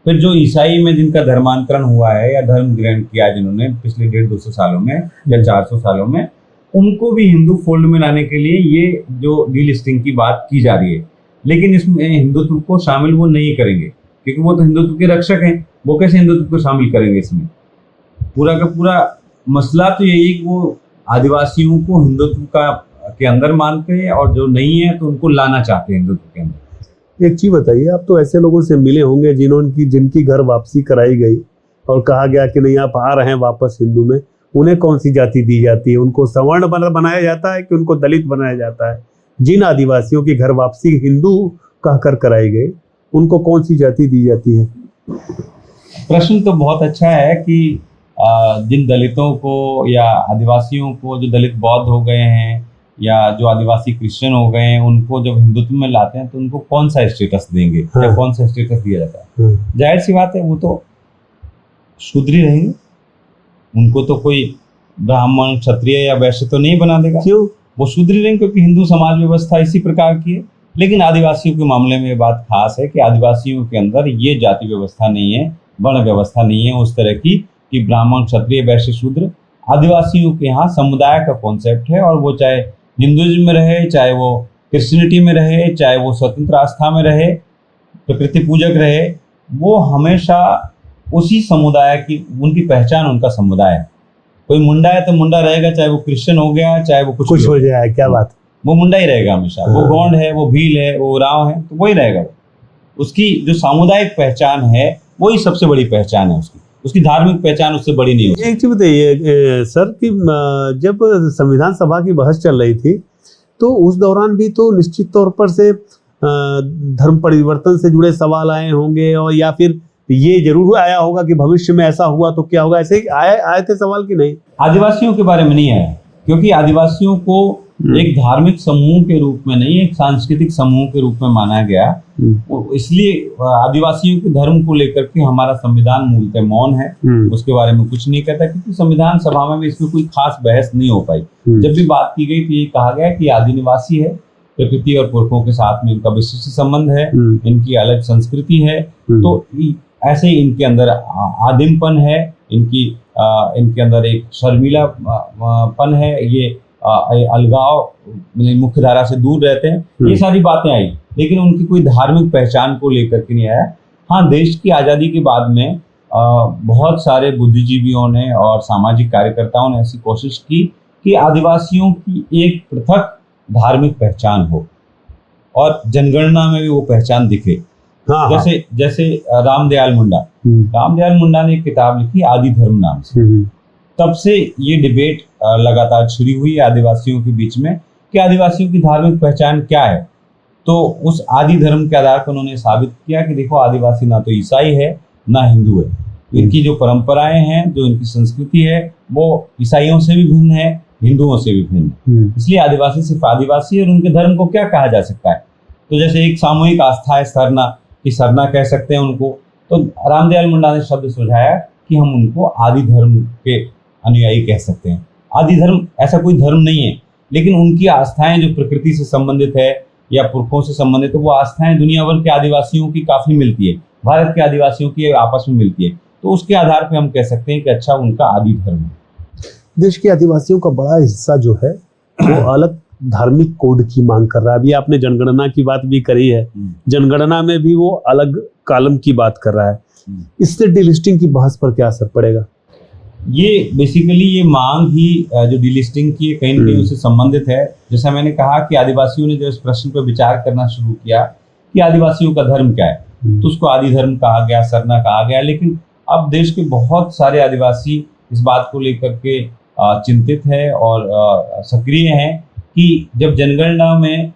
S1: फिर जो ईसाई में जिनका धर्मांतरण हुआ है या धर्म ग्रहण किया है जिन्होंने पिछले 150-200 सालों में या 400 सालों में, उनको भी हिंदू फोल्ड में लाने के लिए ये जो डीलिस्टिंग की बात की जा रही है। लेकिन इसमें हिंदुत्व को शामिल वो नहीं करेंगे क्योंकि वो तो हिंदुत्व के रक्षक हैं। वो कैसे हिंदुत्व को शामिल करेंगे इसमें? पूरा का पूरा मसला तो यही कि वो आदिवासियों को हिंदुत्व के अंदर मानते हैं और जो नहीं है तो उनको लाना चाहते हैं हिंदुत्व के अंदर।
S2: एक चीज बताइए, आप तो ऐसे लोगों से मिले होंगे जिनकी घर वापसी कराई गई और कहा गया कि नहीं आप आ रहे हैं वापस हिंदू में, उन्हें कौन सी जाति दी जाती है? उनको सवर्ण बनाया जाता है कि उनको दलित बनाया जाता है? जिन आदिवासियों की घर वापसी हिंदू कहकर कराई गई उनको कौन सी जाति दी जाती है?
S1: प्रश्न तो बहुत अच्छा है कि जिन दलितों को या आदिवासियों को, जो दलित बौद्ध हो गए हैं या जो आदिवासी क्रिश्चियन हो गए हैं, उनको जब हिंदुत्व में लाते हैं तो उनको कौन सा स्टेटस देंगे या कौन सा स्टेटस दिया जाता है? जाहिर सी बात है वो तो शूद्र ही रहेंगे, उनको तो कोई ब्राह्मण क्षत्रिय या वैश्य तो नहीं बना देगा।
S2: क्यों?
S1: वो शूद्र रहेंगे क्योंकि हिंदू समाज व्यवस्था इसी प्रकार की है। लेकिन आदिवासियों के मामले में ये बात खास है कि आदिवासियों के अंदर ये जाति व्यवस्था नहीं है, वर्ण व्यवस्था नहीं है उस तरह की कि ब्राह्मण क्षत्रिय वैश्य शूद्र। आदिवासियों के यहाँ समुदाय का कॉन्सेप्ट है, और वो चाहे हिंदुइज्म में रहे, चाहे वो क्रिश्चियनिटी में रहे, चाहे वो स्वतंत्र आस्था में रहे, प्रकृति पूजक रहे, वो हमेशा उसी समुदाय की, उनकी पहचान उनका समुदाय है। कोई मुंडा है तो मुंडा रहेगा, चाहे वो क्रिश्चियन हो गया चाहे वो कुछ
S2: हो जाए, क्या बात,
S1: वो मुंडा ही रहेगा हमेशा। वो गौंड है, वो भील है, वो राव है, तो वही रहेगा। उसकी जो सामुदायिक पहचान है वही सबसे बड़ी पहचान है उसकी। उसकी धार्मिक पहचान उससे बड़ी नहीं होती।
S2: एक चीज बताइए सर कि जब संविधान सभा की बहस चल रही थी तो उस दौरान भी तो निश्चित तौर पर से धर्म परिवर्तन से जुड़े सवाल आए होंगे, और या फिर ये जरूर आया होगा कि भविष्य में ऐसा हुआ तो क्या होगा, ऐसे ही आए थे सवाल कि नहीं?
S1: आदिवासियों के बारे में नहीं आया, क्योंकि आदिवासियों को एक धार्मिक समूह के रूप में नहीं, एक सांस्कृतिक समूह के रूप में माना गया। इसलिए आदिवासियों के धर्म को लेकर के हमारा संविधान मूलतः मौन है, उसके बारे में कुछ नहीं कहता, क्योंकि संविधान सभा में भी इसमें कोई खास बहस नहीं हो पाई। जब भी बात की गई तो ये कहा गया कि आदिनिवासी है, प्रकृति और पुरखों के साथ में इनका विशिष्ट संबंध है, इनकी अलग संस्कृति है, तो ऐसे इनके अंदर आदिमपन है, इनके अंदर एक शर्मीलापन है, ये अलगाव, मुख्य धारा से दूर रहते हैं, ये सारी बातें आई, लेकिन उनकी कोई धार्मिक पहचान को लेकर के नहीं आया। हाँ, देश की आज़ादी के बाद में बहुत सारे बुद्धिजीवियों ने और सामाजिक कार्यकर्ताओं ने ऐसी कोशिश की कि आदिवासियों की एक पृथक धार्मिक पहचान हो और जनगणना में भी वो पहचान दिखे।
S2: हाँ,
S1: जैसे रामदयाल मुंडा ने एक किताब लिखी आदि धर्म नाम से। तब से ये डिबेट लगातार शुरू हुई आदिवासियों के बीच में कि आदिवासियों की धार्मिक पहचान क्या है। तो उस आदि धर्म के आधार पर उन्होंने साबित किया कि देखो, आदिवासी ना तो ईसाई है ना हिंदू है, इनकी जो परंपराएं हैं, जो इनकी संस्कृति है, वो ईसाइयों से भी भिन्न है, हिंदुओं से भी भिन्न है। इसलिए आदिवासी सिर्फ आदिवासी है और उनके धर्म को क्या कहा जा सकता है। तो जैसे एक सामूहिक आस्था है सरना, कि सरना कह सकते हैं उनको, तो रामदयाल मुंडा ने शब्द सुझाया कि हम उनको आदि धर्म के अनुयायी कह सकते हैं। आदि धर्म ऐसा कोई धर्म नहीं है, लेकिन उनकी आस्थाएं जो प्रकृति से संबंधित है या पुरखों से संबंधित है, वो आस्थाएं दुनिया भर के आदिवासियों की काफ़ी मिलती है, भारत के आदिवासियों की आपस में मिलती है। तो उसके आधार पर हम कह सकते हैं कि अच्छा, उनका आदि धर्म है।
S2: देश के आदिवासियों का बड़ा हिस्सा जो है वो अलग धार्मिक कोड की मांग कर रहा है। अभी आपने जनगणना की बात भी करी है, जनगणना में भी वो अलग कॉलम की बात कर रहा है। इससे डीलिस्टिंग की बहस पर क्या असर पड़ेगा?
S1: ये बेसिकली ये मांग ही जो डीलिस्टिंग की कहीं न कहीं उससे संबंधित है। जैसा मैंने कहा कि आदिवासियों ने जो इस प्रश्न पर विचार करना शुरू किया कि आदिवासियों का धर्म क्या है, तो उसको आदि धर्म कहा गया, सरना कहा गया। लेकिन अब देश के बहुत सारे आदिवासी इस बात को लेकर के चिंतित है और सक्रिय हैं कि जब जनगणना में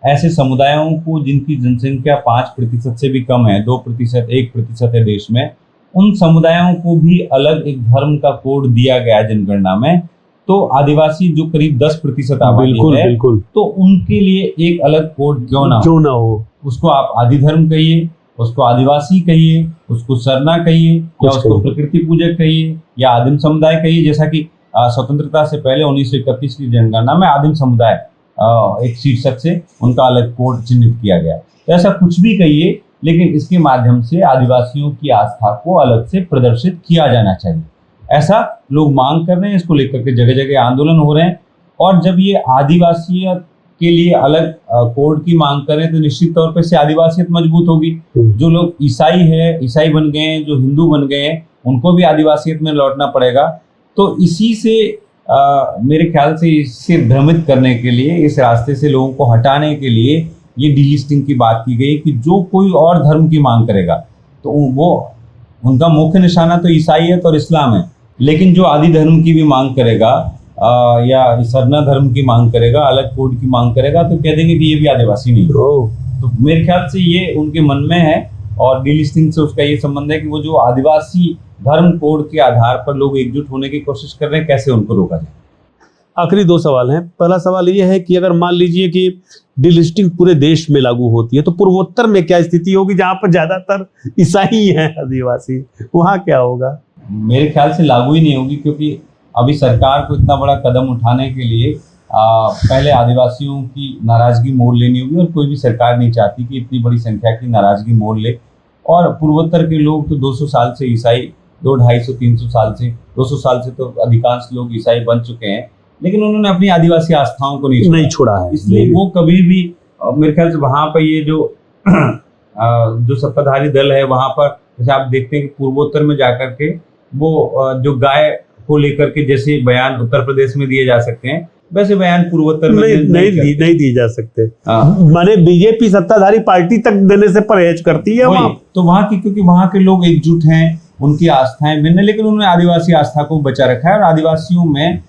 S1: ऐसे समुदायों को जिनकी जनसंख्या 5% से भी कम है, 2%, 1% है देश में, उन समुदायों को भी अलग एक धर्म का कोड दिया गया जनगणना में। तो आदिवासी जो करीब 10% आबादी है, तो उनके लिए एक अलग कोड क्यों ना हो। उसको आप आदि धर्म कहिए, उसको आदिवासी कहिए, उसको सरना कहिए, या उसको प्रकृति पूजक कहिए, या आदिम समुदाय कहिए। जैसा कि स्वतंत्रता से पहले 1931 की जनगणना में आदिम समुदाय एक शीर्षक से उनका अलग कोड चिन्हित किया गया। तो ऐसा कुछ भी कहिए, लेकिन इसके माध्यम से आदिवासियों की आस्था को अलग से प्रदर्शित किया जाना चाहिए, ऐसा लोग मांग कर रहे हैं। इसको लेकर के जगह जगह आंदोलन हो रहे हैं। और जब ये आदिवासियत के लिए अलग कोड की मांग करें तो निश्चित तौर पर से आदिवासियत मजबूत होगी। जो लोग ईसाई बन गए हैं, जो हिंदू बन गए हैं, उनको भी आदिवासियत में लौटना पड़ेगा। तो इसी से मेरे ख्याल से इससे भ्रमित करने के लिए, इस रास्ते से लोगों को हटाने के लिए ये डीलिस्टिंग की बात की गई कि जो कोई और धर्म की मांग करेगा तो वो उनका मुख्य निशाना तो ईसाईयत और इस्लाम है, लेकिन जो आदि धर्म की भी मांग करेगा या सरना धर्म की मांग करेगा, अलग कोड की मांग करेगा, तो कह देंगे कि ये भी आदिवासी नहीं है। तो मेरे ख्याल से ये उनके मन में है और डीलिस्टिंग से उसका ये संबंध है कि वो जो आदिवासी धर्म कोड के आधार पर लोग एकजुट होने की कोशिश कर रहे हैं, कैसे उनको रोका जाए।
S2: आखिरी 2 सवाल हैं। पहला सवाल ये है कि अगर मान लीजिए कि डीलिस्टिंग पूरे देश में लागू होती है तो पूर्वोत्तर में क्या स्थिति होगी, जहां पर ज्यादातर ईसाई हैं आदिवासी, वहां क्या होगा?
S1: मेरे ख्याल से लागू ही नहीं होगी, क्योंकि अभी सरकार को इतना बड़ा कदम उठाने के लिए पहले आदिवासियों की नाराजगी मोल लेनी होगी, और कोई भी सरकार नहीं चाहती कि इतनी बड़ी संख्या की नाराजगी मोल ले। और पूर्वोत्तर के लोग तो 200 साल से ईसाई, 200, 300 साल से, 200 साल से तो अधिकांश लोग ईसाई बन चुके हैं, लेकिन उन्होंने अपनी आदिवासी आस्थाओं को नहीं छोड़ा है। इसलिए वो कभी भी मेरे ख्याल से वहाँ पर ये जो सत्ताधारी दल है, वहाँ पर जैसे आप देखते हैं कि पूर्वोत्तर में जाकर के वो जो गाय को लेकर के जैसे बयान उत्तर प्रदेश में दिए जा सकते हैं, वैसे बयान पूर्वोत्तर में
S2: नहीं दिए जा सकते। माने बीजेपी सत्ताधारी पार्टी तक देने से परहेज करती है वहाँ।
S1: तो वहाँ की, क्योंकि वहाँ के लोग एकजुट हैं, उनकी आस्थाएं भिन्न, लेकिन उन्होंने आदिवासी आस्था को बचा रखा है। और आदिवासियों में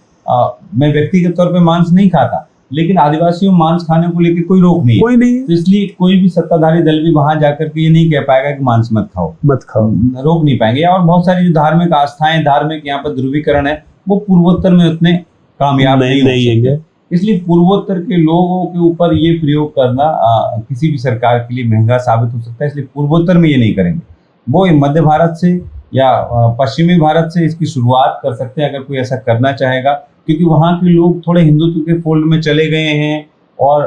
S1: मैं व्यक्तिगत तौर पे मांस नहीं खाता, लेकिन आदिवासियों मांस खाने को लेकर कोई रोक नहीं है।
S2: कोई नहीं है।
S1: तो इसलिए कोई भी सत्ताधारी दल भी वहां जाकर के ये नहीं कह पाएगा कि मांस मत खाओ, रोक नहीं पाएंगे। और बहुत सारी जो धार्मिक आस्थाएं, धार्मिक यहाँ पर ध्रुवीकरण है, वो पूर्वोत्तर में उतने कामयाब नहीं होंगे। इसलिए पूर्वोत्तर के लोगों के ऊपर ये प्रयोग करना किसी भी सरकार के लिए महंगा साबित हो सकता है। इसलिए पूर्वोत्तर में ये नहीं करेंगे। वो मध्य भारत से या पश्चिमी भारत से इसकी शुरुआत कर सकते हैं अगर कोई ऐसा करना चाहेगा, क्योंकि वहाँ के लोग थोड़े हिंदुत्व के फोल्ड में चले गए हैं और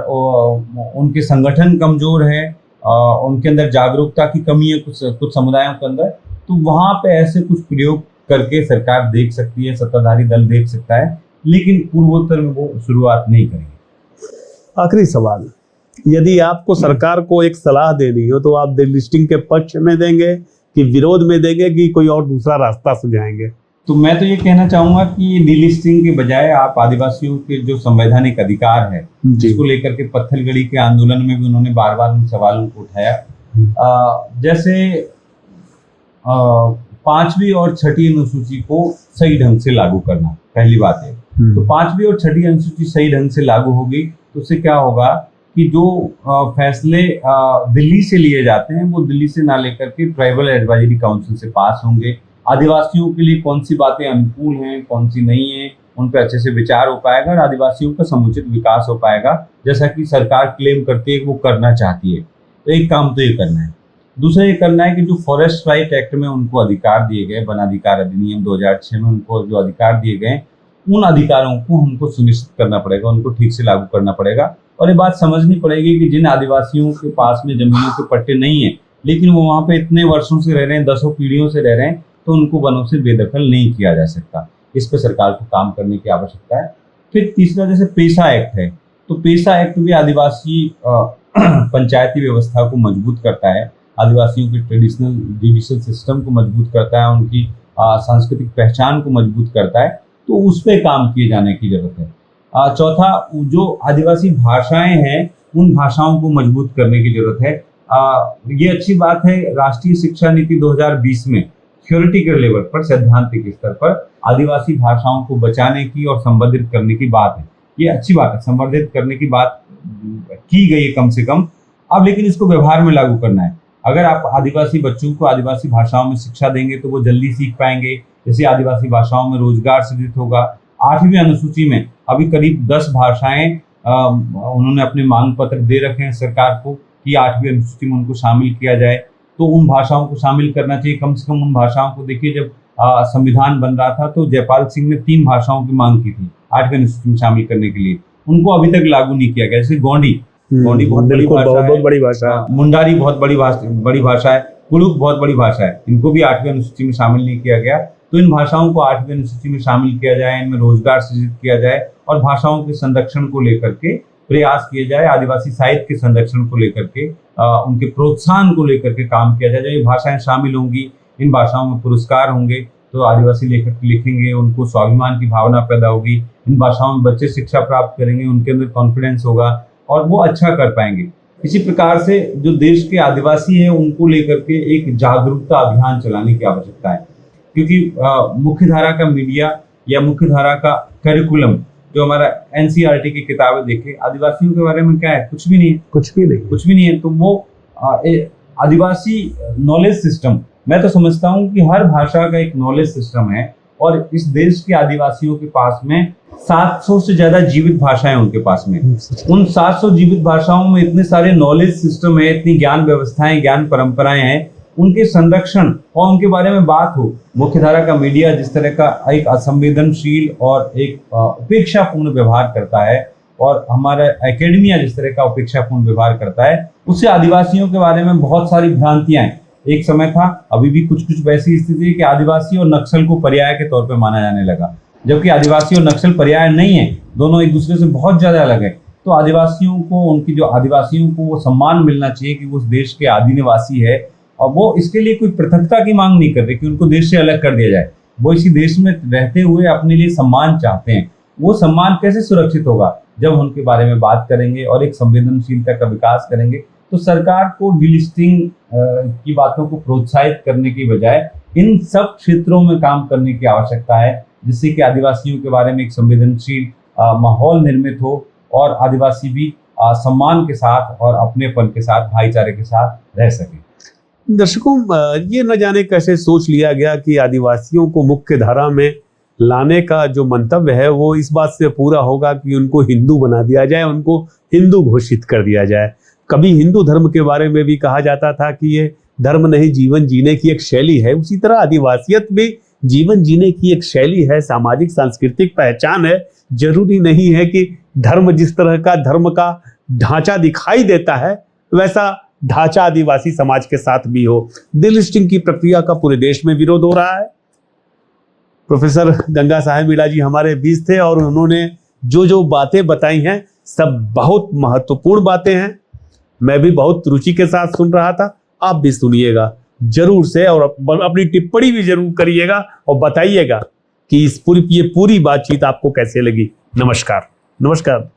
S1: उनके संगठन कमजोर है, उनके अंदर जागरूकता की कमी है कुछ समुदायों के अंदर। तो वहाँ पे ऐसे कुछ प्रयोग करके सरकार देख सकती है, सत्ताधारी दल देख सकता है, लेकिन पूर्वोत्तर में वो शुरुआत नहीं करेंगे।
S2: आखिरी सवाल, यदि आपको सरकार को एक सलाह देनी हो तो आप डिलिस्टिंग के पक्ष में देंगे कि विरोध में देंगे कि कोई और दूसरा रास्ता सुझाएंगे?
S1: तो मैं तो ये कहना चाहूंगा कि डिलिस्टिंग के बजाय आप आदिवासियों के जो संवैधानिक अधिकार है, जिसको लेकर के पत्थलगड़ी के आंदोलन में भी उन्होंने बार बार उन सवालों को उठाया। जैसे 5वीं और 6ठी अनुसूची को सही ढंग से लागू करना, पहली बात है। तो 5वीं और 6ठी अनुसूची सही ढंग से लागू होगी तो उससे क्या होगा कि जो फैसले दिल्ली से लिए जाते हैं वो दिल्ली से ना लेकर के ट्राइबल एडवाइजरी काउंसिल से पास होंगे। आदिवासियों के लिए कौन सी बातें अनुकूल हैं, कौन सी नहीं है, उन पर अच्छे से विचार हो पाएगा और आदिवासियों का समुचित विकास हो पाएगा, जैसा कि सरकार क्लेम करती है कि वो करना चाहती है। तो एक काम तो ये करना है। दूसरा ये करना है कि जो फॉरेस्ट राइट एक्ट में उनको अधिकार दिए गए, वन अधिकार अधिनियम 2006 में उनको जो अधिकार दिए गए, उन अधिकारों को हमको सुनिश्चित करना पड़ेगा, उनको ठीक से लागू करना पड़ेगा। और ये बात समझनी पड़ेगी कि जिन आदिवासियों के पास में जमीनों के पट्टे नहीं है, लेकिन वो वहाँ पे इतने वर्षों से रह रहे हैं, 10 पीढ़ियों से रह रहे हैं, तो उनको वनों से बेदखल नहीं किया जा सकता। इस पर सरकार को काम करने की आवश्यकता है। फिर तीसरा, जैसे पेशा एक्ट है, तो पेशा एक्ट भी आदिवासी पंचायती व्यवस्था को मजबूत करता है, आदिवासियों के ट्रेडिशनल जुडिशियल सिस्टम को मजबूत करता है, उनकी सांस्कृतिक पहचान को मजबूत करता है। तो उस पर काम किए जाने की जरूरत है। चौथा, जो आदिवासी भाषाएं हैं उन भाषाओं को मजबूत करने की जरूरत है। ये अच्छी बात है, राष्ट्रीय शिक्षा नीति 2020 में थ्योरेटिकल लेवल पर, सैद्धांतिक स्तर पर आदिवासी भाषाओं को बचाने की और संवर्धित करने की बात है। ये अच्छी बात है, संवर्धित करने की बात की गई है कम से कम। अब लेकिन इसको व्यवहार में लागू करना है। अगर आप आदिवासी बच्चों को आदिवासी भाषाओं में शिक्षा देंगे तो वो जल्दी सीख पाएंगे। जैसे आदिवासी भाषाओं में रोजगार सृजित होगा। 8वीं अनुसूची में अभी करीब 10 भाषाएं उन्होंने अपने मांग पत्र दे रखे हैं सरकार को कि 8वीं अनुसूची में उनको शामिल किया जाए। तो उन भाषाओं को शामिल करना चाहिए। कम से कम उन भाषाओं को देखिए, जब संविधान बन रहा था तो जयपाल सिंह ने 3 भाषाओं की मांग की थी 8वीं अनुसूची में शामिल करने के लिए, उनको अभी तक लागू नहीं किया गया। जैसे गोंडी बहुत बड़ी भाषा है, मुंडारी बहुत बड़ी भाषा है, कुड़ुक बहुत बड़ी भाषा है, इनको भी 8वीं अनुसूची में शामिल नहीं किया गया। तो इन भाषाओं को 8वीं अनुसूची में शामिल किया जाए, इनमें रोजगार सृजित किया जाए और भाषाओं के संरक्षण को लेकर के प्रयास किए जाए। आदिवासी साहित्य के संरक्षण को लेकर के, उनके प्रोत्साहन को लेकर के काम किया जाए। जब ये भाषाएं शामिल होंगी, इन भाषाओं में पुरस्कार होंगे तो आदिवासी लेखक लिखेंगे, उनको स्वाभिमान की भावना पैदा होगी। इन भाषाओं में बच्चे शिक्षा प्राप्त करेंगे, उनके अंदर कॉन्फिडेंस होगा और वो अच्छा कर पाएंगे। इसी प्रकार से जो देश के आदिवासी हैं उनको लेकर के एक जागरूकता अभियान चलाने की आवश्यकता है, क्योंकि मुख्य धारा का मीडिया या मुख्य धारा का करिकुलम, जो हमारा एनसीईआरटी की किताबें देखे, आदिवासियों के बारे में क्या है? कुछ भी नहीं है। तो वो आदिवासी नॉलेज सिस्टम, मैं तो समझता हूँ कि हर भाषा का एक नॉलेज सिस्टम है और इस देश के आदिवासियों के पास में 700 से ज्यादा जीवित भाषाएं उनके पास में। उन 700 जीवित भाषाओं में इतने सारे नॉलेज सिस्टम है, इतनी ज्ञान व्यवस्थाएं, ज्ञान परंपराएं हैं, उनके संरक्षण और उनके बारे में बात हो। मुख्यधारा का मीडिया जिस तरह का एक असंवेदनशील और एक उपेक्षापूर्ण व्यवहार करता है और हमारा एकेडमिया जिस तरह का उपेक्षापूर्ण व्यवहार करता है, उससे आदिवासियों के बारे में बहुत सारी भ्रांतियां हैं। एक समय था, अभी भी कुछ वैसी स्थिति है कि आदिवासी और नक्सल को पर्याय के तौर पर माना जाने लगा, जबकि आदिवासी और नक्सल पर्याय नहीं है, दोनों एक दूसरे से बहुत ज्यादा अलग है। तो आदिवासियों को वो सम्मान मिलना चाहिए कि वो उस देश के आदि निवासी है और वो इसके लिए कोई पृथकता की मांग नहीं कर रहे कि उनको देश से अलग कर दिया जाए। वो इसी देश में रहते हुए अपने लिए सम्मान चाहते हैं। वो सम्मान कैसे सुरक्षित होगा? जब उनके बारे में बात करेंगे और एक संवेदनशीलता का विकास करेंगे। तो सरकार को डिलिस्टिंग की बातों को प्रोत्साहित करने की बजाय इन सब क्षेत्रों में काम करने की आवश्यकता है, जिससे कि आदिवासियों के बारे में एक संवेदनशील माहौल निर्मित हो और आदिवासी भी सम्मान के साथ और अपनेपन के साथ, भाईचारे के साथ रह सके।
S2: दर्शकों, ये न जाने कैसे सोच लिया गया कि आदिवासियों को मुख्य धारा में लाने का जो मंतव्य है वो इस बात से पूरा होगा कि उनको हिंदू बना दिया जाए, उनको हिंदू घोषित कर दिया जाए। कभी हिंदू धर्म के बारे में भी कहा जाता था कि ये धर्म नहीं, जीवन जीने की एक शैली है। उसी तरह आदिवासियत भी जीवन जीने की एक शैली है, सामाजिक सांस्कृतिक पहचान है। जरूरी नहीं है कि धर्म जिस तरह का धर्म का ढांचा दिखाई देता है वैसा ढांचा आदिवासी समाज के साथ भी हो। डिलिस्टिंग की प्रक्रिया का पूरे देश में विरोध हो रहा है। प्रोफेसर गंगा साहेब मीणा जी हमारे बीच थे और उन्होंने जो जो बातें बताई हैं सब बहुत महत्वपूर्ण बातें हैं। मैं भी बहुत रुचि के साथ सुन रहा था, आप भी सुनिएगा जरूर से और अपनी टिप्पणी भी जरूर करिएगा और बताइएगा कि ये पूरी बातचीत आपको कैसे लगी। नमस्कार।
S1: नमस्कार।